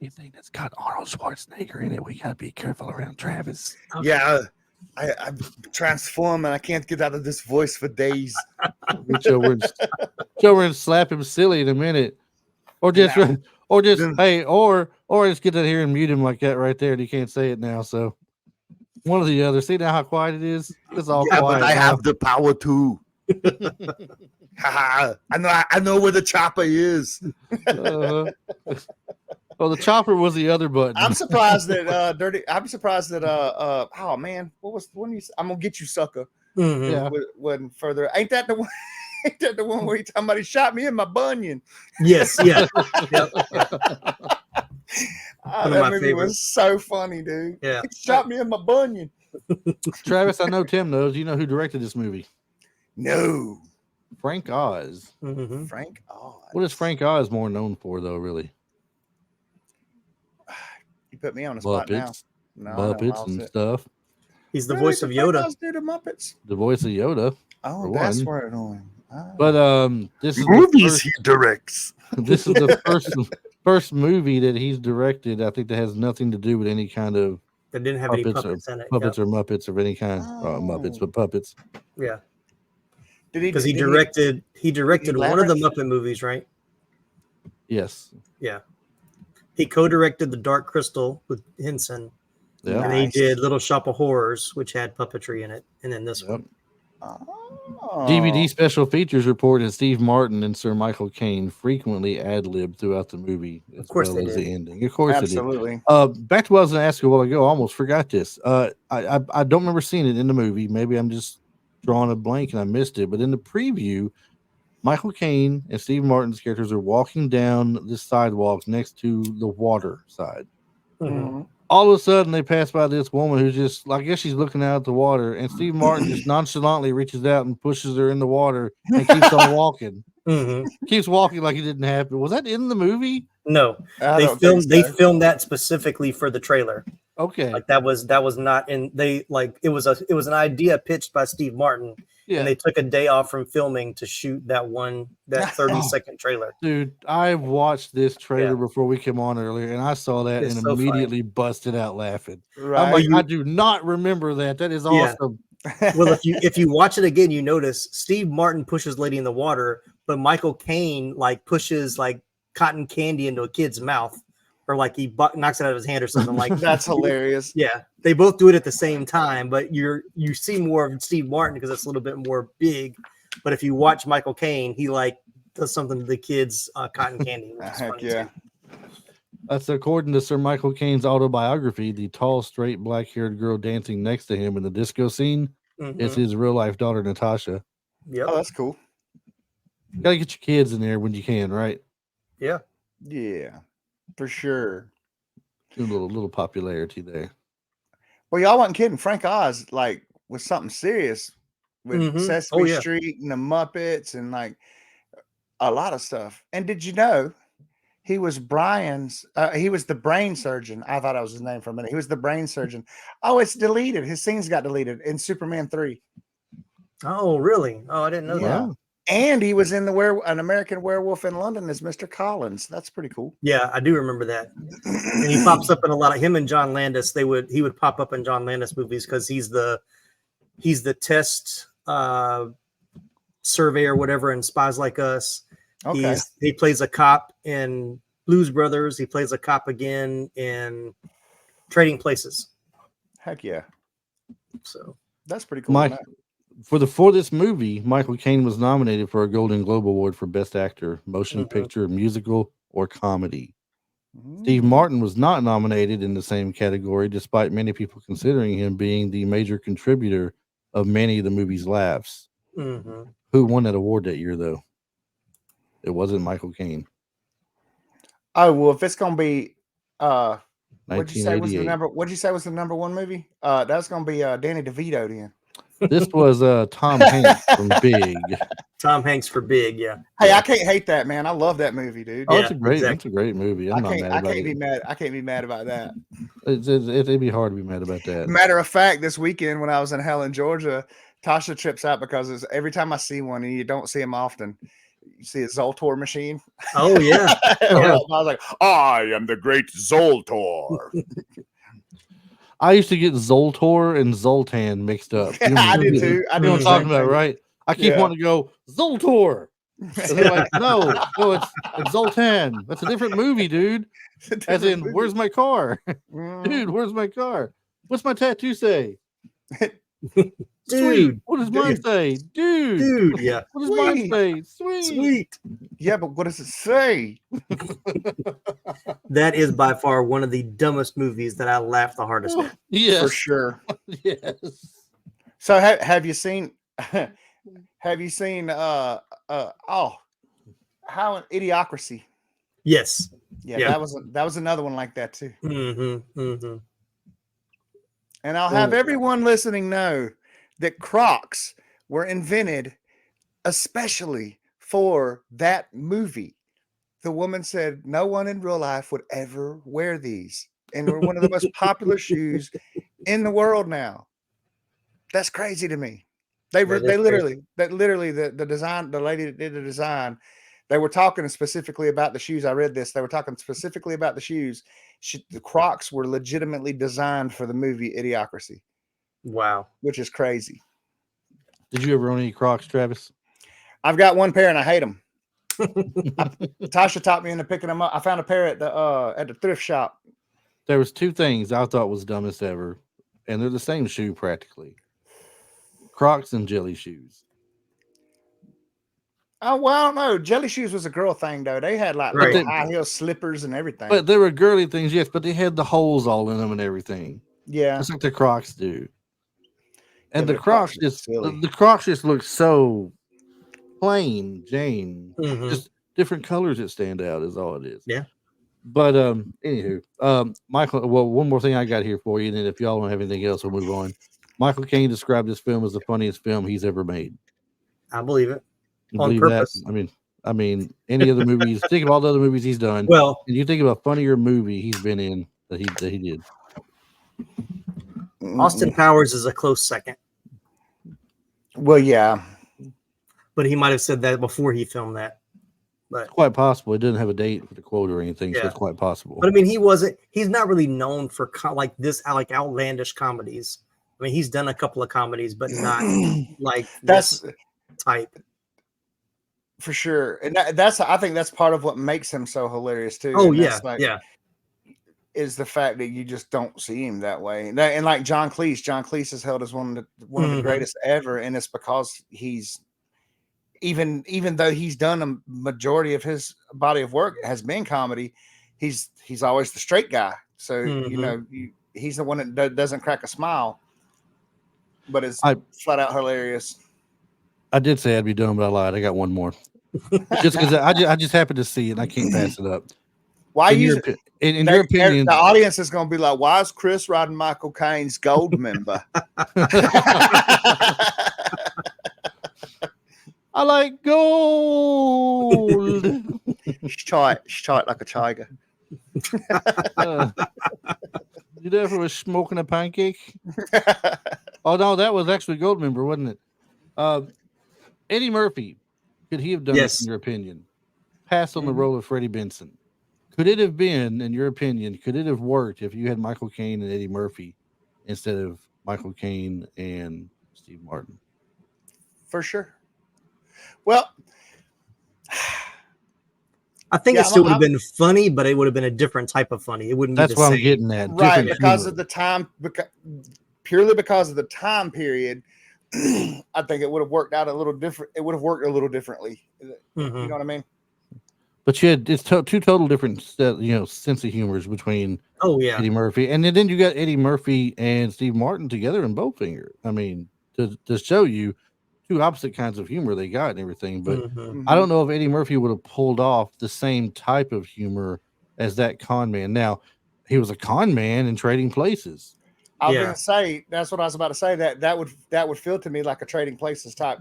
Speaker 1: anything that's got Arnold Schwarzenegger in it, we gotta be careful around Travis.
Speaker 2: Yeah. I transform and I can't get out of this voice for days.
Speaker 1: Reach over and slap him silly in a minute, or just just get in here and mute him like that right there. And you can't say it now. So one or the other. See now how quiet it is. It's all quiet.
Speaker 2: But I
Speaker 1: now.
Speaker 2: have the power too. I know where the chopper is.
Speaker 1: Well, the chopper was the other button.
Speaker 2: I'm surprised that oh man, what was the one I'm gonna get you sucker?
Speaker 3: Mm-hmm.
Speaker 1: Yeah.
Speaker 2: Wasn't further. Ain't that the one? Ain't that the one where somebody shot me in my bunion?
Speaker 3: Yes, yeah. Yep.
Speaker 2: Oh,
Speaker 3: of
Speaker 2: that
Speaker 3: my
Speaker 2: movie
Speaker 3: favorites.
Speaker 2: was so funny, dude.
Speaker 3: Yeah.
Speaker 2: He shot me in my bunion.
Speaker 1: Travis, I know Tim knows. You know who directed this movie?
Speaker 2: No,
Speaker 1: Frank Oz.
Speaker 3: Mm-hmm.
Speaker 2: Frank Oz.
Speaker 1: What is Frank Oz more known for, though? Really,
Speaker 2: You put me on the spot now.
Speaker 1: Muppets,
Speaker 2: No, I know
Speaker 1: Muppets,
Speaker 2: all
Speaker 1: and
Speaker 2: it.
Speaker 1: stuff.
Speaker 3: He's the
Speaker 2: Really?
Speaker 3: voice of
Speaker 2: Did Frank
Speaker 3: Yoda.
Speaker 2: Oz do the Muppets?
Speaker 1: The voice of Yoda.
Speaker 2: Oh,
Speaker 1: For
Speaker 2: that's
Speaker 1: one.
Speaker 2: where it on.
Speaker 1: But this is
Speaker 2: movies
Speaker 1: the first,
Speaker 2: he directs.
Speaker 1: this is the first movie that he's directed. I think that has nothing to do with any kind of
Speaker 3: That didn't have any
Speaker 1: puppets
Speaker 3: puppets in it.
Speaker 1: puppets or Muppets of any kind. Muppets,
Speaker 2: Oh.
Speaker 1: but puppets.
Speaker 3: Yeah,
Speaker 2: Did he?
Speaker 3: because he
Speaker 2: did
Speaker 3: directed one of the
Speaker 2: Labyrinth?
Speaker 3: Muppet movies, right?
Speaker 1: Yes.
Speaker 3: Yeah. He co-directed The Dark Crystal with Henson,
Speaker 1: Yeah.
Speaker 3: and he
Speaker 2: Nice.
Speaker 3: did Little Shop of Horrors, which had puppetry in it, and then this
Speaker 1: Yep.
Speaker 3: one.
Speaker 2: Oh.
Speaker 1: DVD special features report that Steve Martin and Sir Michael Caine frequently ad-libbed throughout the movie, as
Speaker 3: course
Speaker 1: well
Speaker 3: they
Speaker 1: as
Speaker 3: did.
Speaker 1: the ending. Of course
Speaker 2: Absolutely.
Speaker 1: they did. Back to what I was going to ask you a while ago. I almost forgot this. I don't remember seeing it in the movie. Maybe I'm just drawing a blank and I missed it. But in the preview, Michael Caine and Steve Martin's characters are walking down this sidewalk next to the water side.
Speaker 2: Mhm.
Speaker 1: All of a sudden, they pass by this woman who's just, I guess she's looking out at the water, and Steve Martin just nonchalantly reaches out and pushes her in the water and keeps on walking.
Speaker 3: Mhm.
Speaker 1: Keeps walking like it didn't happen. Was that in the movie?
Speaker 3: No,
Speaker 2: I
Speaker 3: they
Speaker 2: don't think
Speaker 3: filmed. They
Speaker 2: so.
Speaker 3: filmed that specifically for the trailer.
Speaker 1: Okay.
Speaker 3: Like that was not in. They like it was an idea pitched by Steve Martin,
Speaker 1: Yeah.
Speaker 3: and they took a day off from filming to shoot that 30-second trailer.
Speaker 1: Dude, I watched this trailer
Speaker 3: Yeah.
Speaker 1: before we came on earlier, and I saw that
Speaker 3: It's
Speaker 1: and
Speaker 3: so funny.
Speaker 1: immediately busted out laughing.
Speaker 2: Right.
Speaker 1: I'm like, I do not remember that. That is
Speaker 3: Yeah.
Speaker 1: awesome.
Speaker 3: Well, if you watch it again, you notice Steve Martin pushes Lady in the Water, but Michael Caine like pushes like cotton candy into a kid's mouth, or like he knocks it out of his hand or something like.
Speaker 2: That's hilarious.
Speaker 3: Yeah, they both do it at the same time, but you see more of Steve Martin because it's a little bit more big. But if you watch Michael Caine, he like does something to the kids' cotton candy. Which is
Speaker 2: Heck
Speaker 3: funny
Speaker 2: yeah.
Speaker 3: too.
Speaker 1: That's according to Sir Michael Caine's autobiography. The tall, straight, black-haired girl dancing next to him in the disco scene is
Speaker 3: Mhm.
Speaker 1: his real-life daughter, Natasha.
Speaker 3: Yep.
Speaker 2: Oh, that's cool.
Speaker 1: Gotta get your kids in there when you can, right?
Speaker 3: Yeah.
Speaker 2: Yeah, for sure.
Speaker 1: A little popularity there.
Speaker 2: Well, y'all wasn't kidding. Frank Oz like was something serious with
Speaker 3: Mhm.
Speaker 2: Sesame
Speaker 3: Oh, yeah.
Speaker 2: Street and the Muppets and like a lot of stuff. And did you know he was he was the brain surgeon. I thought that was his name for a minute. He was the brain surgeon. Oh, it's deleted. His scenes got deleted in Superman 3.
Speaker 3: Oh, really? Oh, I didn't know
Speaker 2: Yeah.
Speaker 3: that.
Speaker 1: Wow.
Speaker 2: And he was in an American Werewolf in London as Mr. Collins. That's pretty cool.
Speaker 3: Yeah, I do remember that. And he pops up in a lot of him and John Landis. He would pop up in John Landis movies because he's the test survey or whatever in Spies Like Us.
Speaker 2: Okay.
Speaker 3: He plays a cop in Blues Brothers. He plays a cop again in Trading Places.
Speaker 2: Heck yeah.
Speaker 3: So
Speaker 2: That's pretty cool.
Speaker 1: Mike, for this movie, Michael Caine was nominated for a Golden Globe Award for Best Actor, Motion
Speaker 3: Mhm.
Speaker 1: Picture, Musical, or Comedy.
Speaker 2: Mm.
Speaker 1: Steve Martin was not nominated in the same category, despite many people considering him being the major contributor of many of the movie's laughs.
Speaker 3: mhm.
Speaker 1: Who won that award that year, though? It wasn't Michael Caine.
Speaker 2: Oh, well, if it's gonna be what'd you say was the
Speaker 1: 1988.
Speaker 2: number one movie? That's gonna be Danny DeVito then.
Speaker 1: This was Tom Hanks from Big.
Speaker 3: Tom Hanks for Big, yeah.
Speaker 2: Hey, I can't hate that, man. I love that movie, dude.
Speaker 1: Oh,
Speaker 3: Yeah,
Speaker 1: it's a great
Speaker 3: exactly.
Speaker 1: movie.
Speaker 2: I
Speaker 1: I'm not
Speaker 2: can't
Speaker 1: mad about
Speaker 2: be
Speaker 1: it.
Speaker 2: mad. I can't be mad about that.
Speaker 1: It'd be hard to be mad about that.
Speaker 2: Matter of fact, this weekend when I was in Helen, Georgia, Tasha trips out because every time I see one, and you don't see them often, you see a Zoltor machine.
Speaker 3: Oh yeah.
Speaker 2: I was like, I am the great Zoltor.
Speaker 1: I used to get Zoltor and Zoltan mixed up.
Speaker 2: I did too. I
Speaker 1: You
Speaker 2: do
Speaker 1: know what I'm
Speaker 2: the
Speaker 1: talking
Speaker 2: same
Speaker 1: about,
Speaker 2: thing.
Speaker 1: right? I keep
Speaker 2: Yeah.
Speaker 1: wanting to go Zoltor. And they're like, no, it's Zoltan. That's a different movie, dude. As in, where's my car? Dude, where's my car? What's my tattoo say? Sweet. What does mine say? Dude.
Speaker 3: Yeah.
Speaker 1: What does mine
Speaker 2: Sweet.
Speaker 1: say? Sweet.
Speaker 3: Sweet.
Speaker 2: Yeah, but what does it say?
Speaker 3: That is by far one of the dumbest movies that I laughed the hardest at.
Speaker 1: Yes.
Speaker 2: For sure.
Speaker 1: Yes.
Speaker 2: So have you seen how in Idiocracy?
Speaker 3: Yes.
Speaker 2: Yeah,
Speaker 3: Yeah.
Speaker 2: that was another one like that too.
Speaker 3: Mm-hmm. Mm-hmm.
Speaker 2: And I'll have everyone listening know that Crocs were invented especially for that movie. The woman said no one in real life would ever wear these, and they're one of the most popular shoes in the world now. That's crazy to me. They literally the design, the lady that did the design, they were talking specifically about the shoes. I read this. They were talking specifically about the shoes. The Crocs were legitimately designed for the movie Idiocracy.
Speaker 3: Wow.
Speaker 2: Which is crazy.
Speaker 1: Did you ever own any Crocs, Travis?
Speaker 2: I've got one pair and I hate them. Tasha taught me into picking them up. I found a pair at the thrift shop.
Speaker 1: There was two things I thought was dumbest ever, and they're the same shoe practically. Crocs and jelly shoes.
Speaker 2: Oh, well, I don't know. Jelly shoes was a girl thing, though. They had like little high heel slippers and everything.
Speaker 1: But they were girly things, yes, but they had the holes all in them and everything.
Speaker 2: Yeah.
Speaker 1: Just like the Crocs do. And
Speaker 2: Yeah,
Speaker 1: the Crocs just look so plain Jane. Just different colors that stand out is all it is.
Speaker 3: Yeah.
Speaker 1: But anywho, Michael, well, one more thing I got here for you, and then if y'all don't have anything else, we'll move on. Michael Caine described this film as the funniest film he's ever made.
Speaker 3: I believe it.
Speaker 1: You
Speaker 3: On
Speaker 1: believe
Speaker 3: purpose.
Speaker 1: that? I mean, any other movies, think of all the other movies he's done.
Speaker 3: Well,
Speaker 1: and you think of a funnier movie he's been in that he did.
Speaker 3: Austin Powers is a close second.
Speaker 2: Well, yeah.
Speaker 3: But he might have said that before he filmed that. But
Speaker 1: It's quite possible. It didn't have a date for the quote or anything, so it's quite possible.
Speaker 3: But I mean, he's not really known for like outlandish comedies. I mean, he's done a couple of comedies, but not like
Speaker 2: that's
Speaker 3: type.
Speaker 2: For sure. And I think that's part of what makes him so hilarious too.
Speaker 3: Oh,
Speaker 2: and
Speaker 3: yeah.
Speaker 2: Yeah. Is the fact that you just don't see him that way. And like John Cleese is held as one of the greatest ever. And it's because he's even though he's done a majority of his body of work has been comedy, he's always the straight guy. So, you know, he's the one that doesn't crack a smile, but is flat out hilarious.
Speaker 1: I did say I'd be done, but I lied. I got one more. Just because I just happened to see it and I can't pass it up.
Speaker 2: Why
Speaker 1: in your opinion,
Speaker 2: the audience is going to be like, why is Chris riding Michael Caine's gold member?
Speaker 1: I like gold.
Speaker 2: She's tight like a tiger.
Speaker 1: You there for smoking a pancake? Oh no, that was actually gold member, wasn't it? Eddie Murphy, could he have done this in your opinion? Pass on the role of Freddie Benson. Could it have been, in your opinion, could it have worked if you had Michael Caine and Eddie Murphy instead of Michael Caine and Steve Martin?
Speaker 2: For sure. Well,
Speaker 3: I think it still would have been funny, but it would have been a different type of funny. It wouldn't.
Speaker 1: That's
Speaker 3: be
Speaker 1: what I'm getting at.
Speaker 2: Right, because of the time, purely because of the time period. I think it would have worked out a little different. It would have worked a little differently. You know what I mean?
Speaker 1: But you had two total different, sense of humors between Eddie Murphy, and then you got Eddie Murphy and Steve Martin together in Bowfinger. I mean, to show you two opposite kinds of humor they got and everything. But I don't know if Eddie Murphy would have pulled off the same type of humor as that con man. Now, he was a con man in Trading Places.
Speaker 2: I was gonna say that's what I was about to say. That would feel to me like a Trading Places type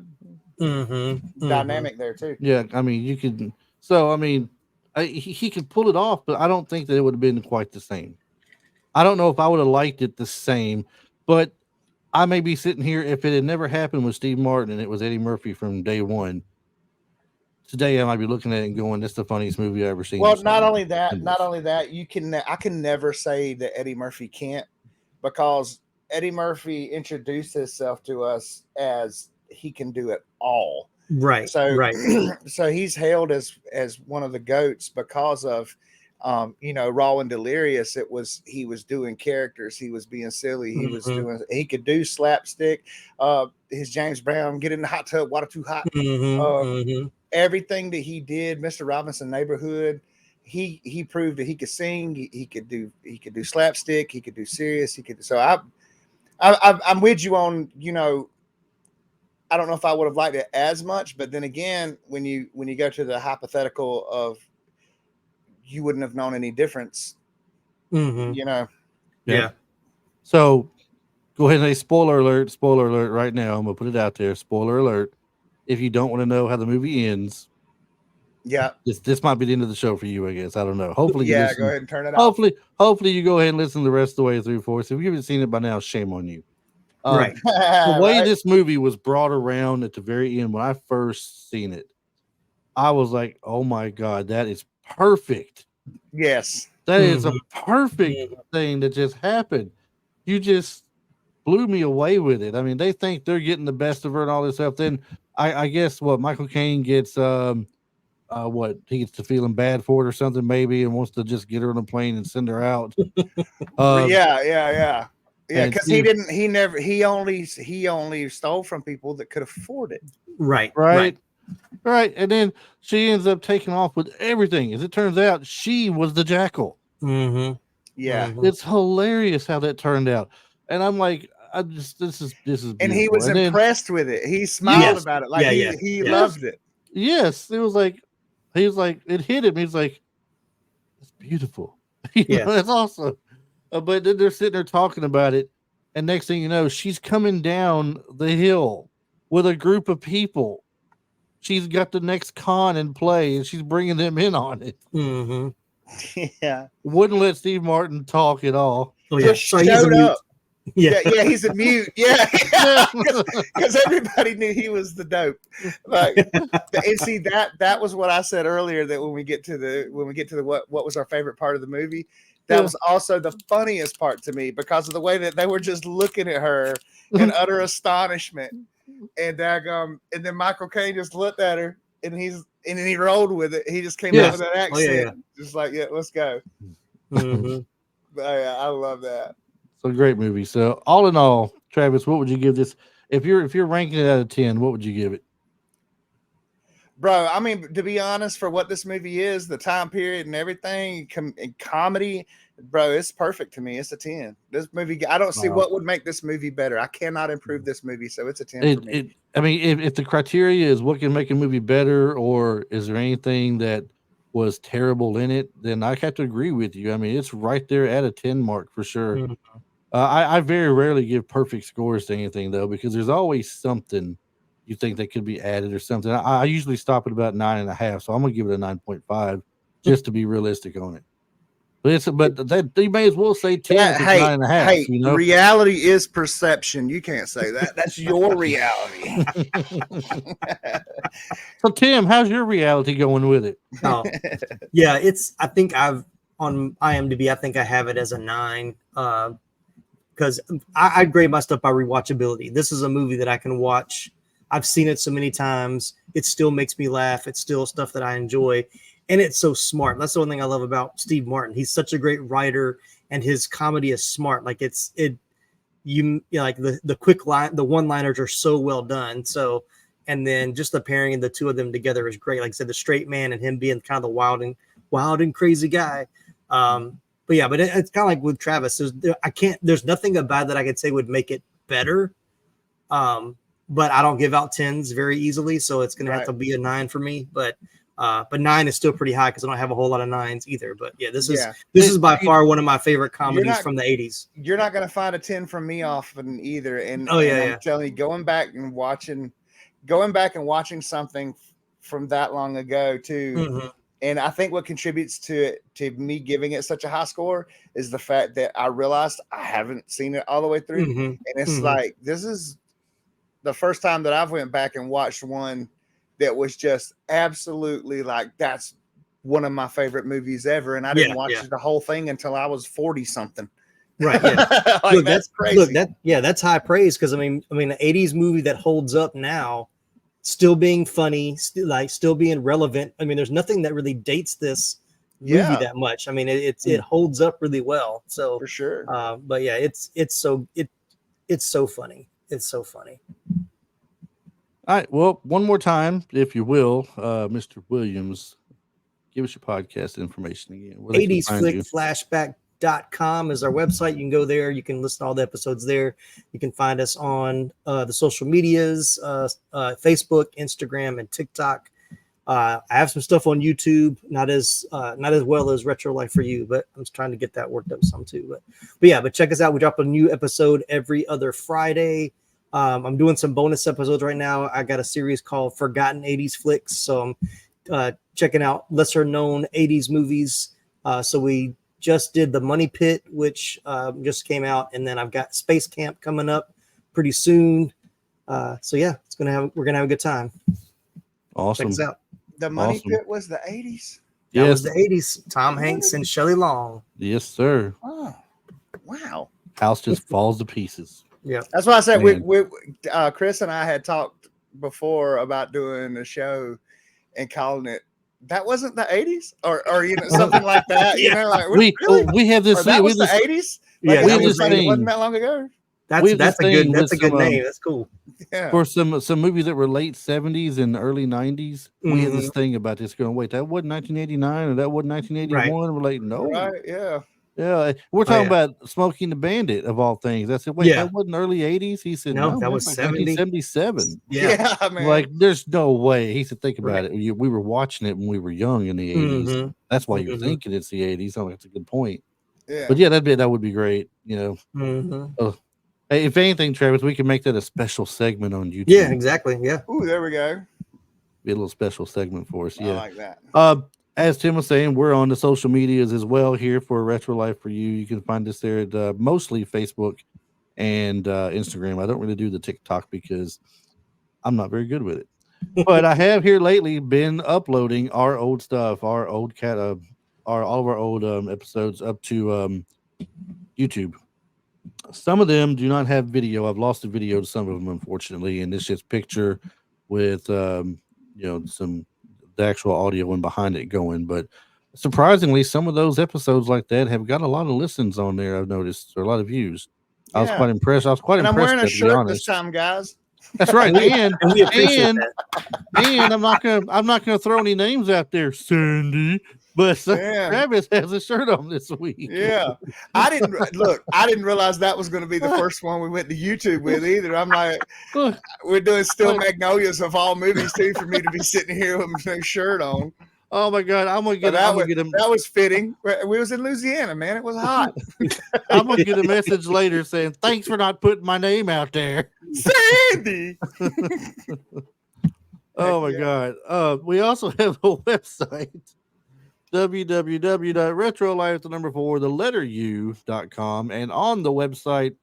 Speaker 2: dynamic there too.
Speaker 1: Yeah, I mean you could. So I mean, he could pull it off, but I don't think that it would have been quite the same. I don't know if I would have liked it the same, but I may be sitting here if it had never happened with Steve Martin and it was Eddie Murphy from day one. Today I might be looking at it and going, "That's the funniest movie I've ever seen."
Speaker 2: Well, not only that, I can never say that Eddie Murphy can't. Because Eddie Murphy introduced himself to us as he can do it all.
Speaker 3: Right.
Speaker 2: So he's hailed as one of the GOATs because of Raw and Delirious. He was doing characters, he was being silly, he could do slapstick, his James Brown, get in the hot tub, water too hot. Everything that he did, Mr. Robinson Neighborhood. He proved that he could sing, he could do slapstick, he could do serious, so I'm with you on, I don't know if I would have liked it as much, but then again, when you go to the hypothetical of you wouldn't have known any difference,
Speaker 1: Yeah. So go ahead and say spoiler alert right now. I'm gonna put it out there. Spoiler alert. If you don't want to know how the movie ends, this might be the end of the show for you, I guess. I don't know. Hopefully,
Speaker 2: go ahead and turn it off.
Speaker 1: Hopefully, you go ahead and listen the rest of the way through for us. If you haven't seen it by now, shame on you.
Speaker 3: Right.
Speaker 1: The way
Speaker 2: Right?
Speaker 1: this movie was brought around at the very end, when I first seen it, I was like, "Oh my god, that is perfect!
Speaker 2: Yes.
Speaker 1: That is a
Speaker 3: Mhm.
Speaker 1: perfect thing that just happened. You just blew me away with it. I mean, they think they're getting the best of her and all this stuff. Then I guess what Michael Caine gets what he gets to feeling bad for it or something maybe, and wants to just get her on a plane and send her out.
Speaker 2: Yeah.
Speaker 1: And
Speaker 2: Because
Speaker 1: Steve,
Speaker 2: he only stole from people that could afford it.
Speaker 3: Right.
Speaker 1: right, and then she ends up taking off with everything. As it turns out, she was the jackal.
Speaker 3: Mm-hmm.
Speaker 2: Yeah.
Speaker 3: Mhm.
Speaker 1: It's hilarious how that turned out, and I'm like, this is beautiful.
Speaker 2: And he was
Speaker 1: and then
Speaker 2: impressed with it. He smiled
Speaker 3: Yes.
Speaker 2: about it. Like
Speaker 3: Yeah.
Speaker 2: he
Speaker 3: Yes.
Speaker 2: loved it.
Speaker 1: yes, it was like he was like it hit him. He's like, it's beautiful.
Speaker 3: Yeah.
Speaker 1: That's awesome. But then they're sitting there talking about it, and next thing you know, she's coming down the hill with a group of people. She's got the next con in play, and she's bringing them in on it.
Speaker 3: Mm-hmm.
Speaker 2: Yeah.
Speaker 1: Wouldn't let Steve Martin talk at all.
Speaker 3: Oh yeah.
Speaker 2: Just
Speaker 3: Sorry, he's a
Speaker 2: showed
Speaker 3: mute.
Speaker 2: up.
Speaker 3: Yeah.
Speaker 2: Yeah, he's a mute. Yeah,
Speaker 1: Yeah.
Speaker 2: because everybody knew he was the dope. Like, and see that was what I said earlier. That when we get to the what was our favorite part of the movie, that
Speaker 1: Yeah.
Speaker 2: was also the funniest part to me because of the way that they were just looking at her in utter astonishment, and then Michael Caine just looked at her, and then he rolled with it. He just came
Speaker 1: Yeah.
Speaker 2: out with that accent,
Speaker 3: Oh, yeah.
Speaker 2: just like, yeah, let's go.
Speaker 3: Mm-hmm.
Speaker 2: Yeah, I love that.
Speaker 1: So great movie. So all in all, Travis, what would you give this? If you're ranking it out of 10, what would you give it?
Speaker 2: Bro, I mean, to be honest, for what this movie is, the time period and everything, and comedy, bro, it's perfect to me. It's a 10. This movie, I don't see
Speaker 1: Wow.
Speaker 2: what would make this movie better. I cannot improve this movie, so it's a 10 for me.
Speaker 1: I mean, if the criteria is what can make a movie better, or is there anything that was terrible in it, then I have to agree with you. I mean, it's right there at a 10 mark for sure.
Speaker 3: Mhm.
Speaker 1: I very rarely give perfect scores to anything though, because there's always something you think that could be added or something. I usually stop at about 9.5, so I'm gonna give it a 9.5 just to be realistic on it. But that you may as well say 10 if it's 9.5.
Speaker 2: Hey,
Speaker 1: You know,
Speaker 2: reality is perception. You can't say that. That's your reality.
Speaker 1: So Tim, how's your reality going with it?
Speaker 3: Oh, yeah. I think I've on IMDb. I think I have it as a 9. Because I grade my stuff by rewatchability. This is a movie that I can watch. I've seen it so many times. It still makes me laugh. It's still stuff that I enjoy. And it's so smart. That's the one thing I love about Steve Martin. He's such a great writer, and his comedy is smart. Like like the quick line, the one-liners are so well done. So, and then just the pairing of the two of them together is great. Like I said, the straight man and him being kind of the wild and crazy guy. But yeah, it's kind of like with Travis. There's nothing about that I could say would make it better. But I don't give out 10s very easily, so it's going to have to be a 9 for me. But 9 is still pretty high because I don't have a whole lot of 9s either. But yeah, this is by far one of my favorite comedies from the 80s.
Speaker 2: You're not going to find a 10 from me often either. And
Speaker 3: I'm
Speaker 2: telling you, going back and watching something from that long ago too.
Speaker 3: Mm-hmm.
Speaker 2: And I think what contributes to me giving it such a high score is the fact that I realized I haven't seen it all the way through.
Speaker 3: Mm-hmm.
Speaker 2: And it's like, this is the first time that I've went back and watched one that was just absolutely like, that's one of my favorite movies ever. And I didn't watch the whole thing until I was 40 something.
Speaker 3: Right. Yeah.
Speaker 2: Like, that's crazy.
Speaker 3: That's high praise. Cause I mean, an 80s movie that holds up now, still being funny, still being relevant. I mean, there's nothing that really dates this movie that much. I mean, it holds up really well. So
Speaker 2: for sure.
Speaker 3: But yeah, it's so funny. It's so funny.
Speaker 1: All right. Well, one more time, if you will, Mr. Williams, give us your podcast information again.
Speaker 3: 80s Flick Flashback.com is our website. You can go there. You can listen to all the episodes there. You can find us on the social medias, Facebook, Instagram, and TikTok. I have some stuff on YouTube, not as well as Retro Life for You, but I'm just trying to get that worked up some too. But check us out. We drop a new episode every other Friday. I'm doing some bonus episodes right now. I got a series called Forgotten 80s Flicks. So I'm checking out lesser known 80s movies. So we just did The Money Pit, which just came out. And then I've got Space Camp coming up pretty soon. So yeah, we're gonna have a good time. Check
Speaker 1: Awesome.
Speaker 3: us out.
Speaker 2: The Money
Speaker 1: Awesome.
Speaker 2: Pit was the 80s.
Speaker 3: That was
Speaker 1: Yes.
Speaker 3: the 80s. Tom Hanks and Shelley Long.
Speaker 1: Yes, sir.
Speaker 2: Oh, wow.
Speaker 1: House just falls to pieces.
Speaker 3: Yeah.
Speaker 2: That's why I said
Speaker 1: Man.
Speaker 2: Chris and I had talked before about doing a show and calling it. That wasn't the 80s, or something like that. You know, like
Speaker 1: We have this.
Speaker 2: Or that
Speaker 1: we
Speaker 2: was the
Speaker 1: this-
Speaker 2: 80s.
Speaker 3: Yeah,
Speaker 2: Like,
Speaker 1: we
Speaker 2: it
Speaker 1: have
Speaker 2: was
Speaker 1: this
Speaker 2: like, it
Speaker 1: thing.
Speaker 2: wasn't that long ago.
Speaker 1: we have
Speaker 3: That's
Speaker 1: this
Speaker 3: a good
Speaker 1: thing
Speaker 3: that's a
Speaker 1: with
Speaker 3: good
Speaker 1: some,
Speaker 3: name. That's cool.
Speaker 2: Yeah.
Speaker 1: For some movies that were late 70s and early 90s, we had this thing about this going, wait, that wasn't 1989 or that wasn't 1981. We're like, no.
Speaker 2: Right. Yeah.
Speaker 1: Yeah. We're talking
Speaker 3: yeah.
Speaker 1: about Smoking the Bandit of all things. I said, wait,
Speaker 3: Yeah.
Speaker 1: that wasn't early 80s? He said,
Speaker 3: No,
Speaker 1: no,
Speaker 3: that
Speaker 1: man,
Speaker 3: was
Speaker 1: like
Speaker 3: 70.
Speaker 1: 1977.
Speaker 3: Yeah.
Speaker 2: Man.
Speaker 1: Like, there's no way. He said, think about
Speaker 3: Right.
Speaker 1: it. We were watching it when we were young in the 80s.
Speaker 3: Mhm.
Speaker 1: That's why you're
Speaker 3: Mhm.
Speaker 1: thinking it's the 80s. Oh, that's a good point.
Speaker 2: Yeah.
Speaker 1: But yeah, that would be great. You know,
Speaker 3: Mhm.
Speaker 1: hey, if anything, Travis, we can make that a special segment on YouTube.
Speaker 3: Yeah, exactly. Yeah.
Speaker 2: Ooh, there we go.
Speaker 1: Be a little special segment for us.
Speaker 2: I
Speaker 1: Yeah.
Speaker 2: like that.
Speaker 1: As Tim was saying, we're on the social medias as well here for Retro Life for You. You can find us there at mostly Facebook and Instagram. I don't really do the TikTok because I'm not very good with it. But I have here lately been uploading our old stuff, our old all of our old episodes up to YouTube. Some of them do not have video. I've lost the video to some of them, unfortunately, and it's just picture with some the actual audio and behind it going. But surprisingly, some of those episodes like that have got a lot of listens on there. I've noticed, or a lot of views. I was
Speaker 2: Yeah.
Speaker 1: quite impressed. I was quite
Speaker 2: And I'm
Speaker 1: impressed.
Speaker 2: wearing a
Speaker 1: with that, to be
Speaker 2: shirt
Speaker 1: honest.
Speaker 2: this time, guys.
Speaker 1: That's right. And
Speaker 3: And we appreciate
Speaker 1: and I'm not gonna throw any names out there, Sandy. But
Speaker 2: Yeah.
Speaker 1: Travis has a shirt on this week.
Speaker 2: Yeah. I didn't realize that was going to be the first one we went to YouTube with either. I'm like,
Speaker 1: Look,
Speaker 2: we're doing Still
Speaker 1: Look.
Speaker 2: Magnolias of all movies too for me to be sitting here with my shirt on.
Speaker 1: oh my God, I'm gonna
Speaker 2: But
Speaker 1: get him.
Speaker 2: that was fitting. We was in Louisiana, man. It was hot.
Speaker 1: I'm gonna get a message later saying thanks for not putting my name out there.
Speaker 2: Sandy.
Speaker 1: Oh my
Speaker 2: yeah.
Speaker 1: God. We also have a website, www.retrolife4u.com. And on the website,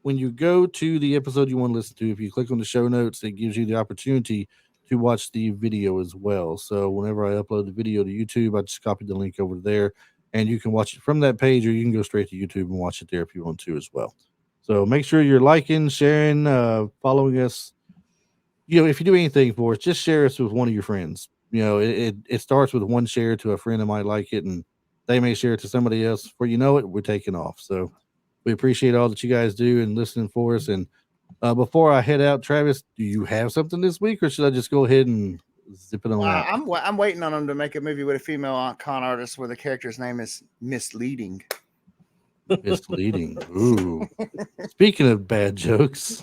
Speaker 1: when you go to the episode you want to listen to, if you click on the show notes, it gives you the opportunity to watch the video as well. So whenever I upload the video to YouTube, I just copy the link over there and you can watch it from that page, or you can go straight to YouTube and watch it there if you want to as well. So make sure you're liking, sharing, following us. You know, if you do anything for us, just share us with one of your friends. You know, it starts with one share to a friend that might like it, and they may share it to somebody else. Before you know it, we're taking off. So we appreciate all that you guys do and listening for us. And before I head out, Travis, do you have something this week, or should I just go ahead and zip it on out?
Speaker 2: I'm waiting on them to make a movie with a female con artist where the character's name is Misleading.
Speaker 1: Misleading. Ooh. Speaking of bad jokes.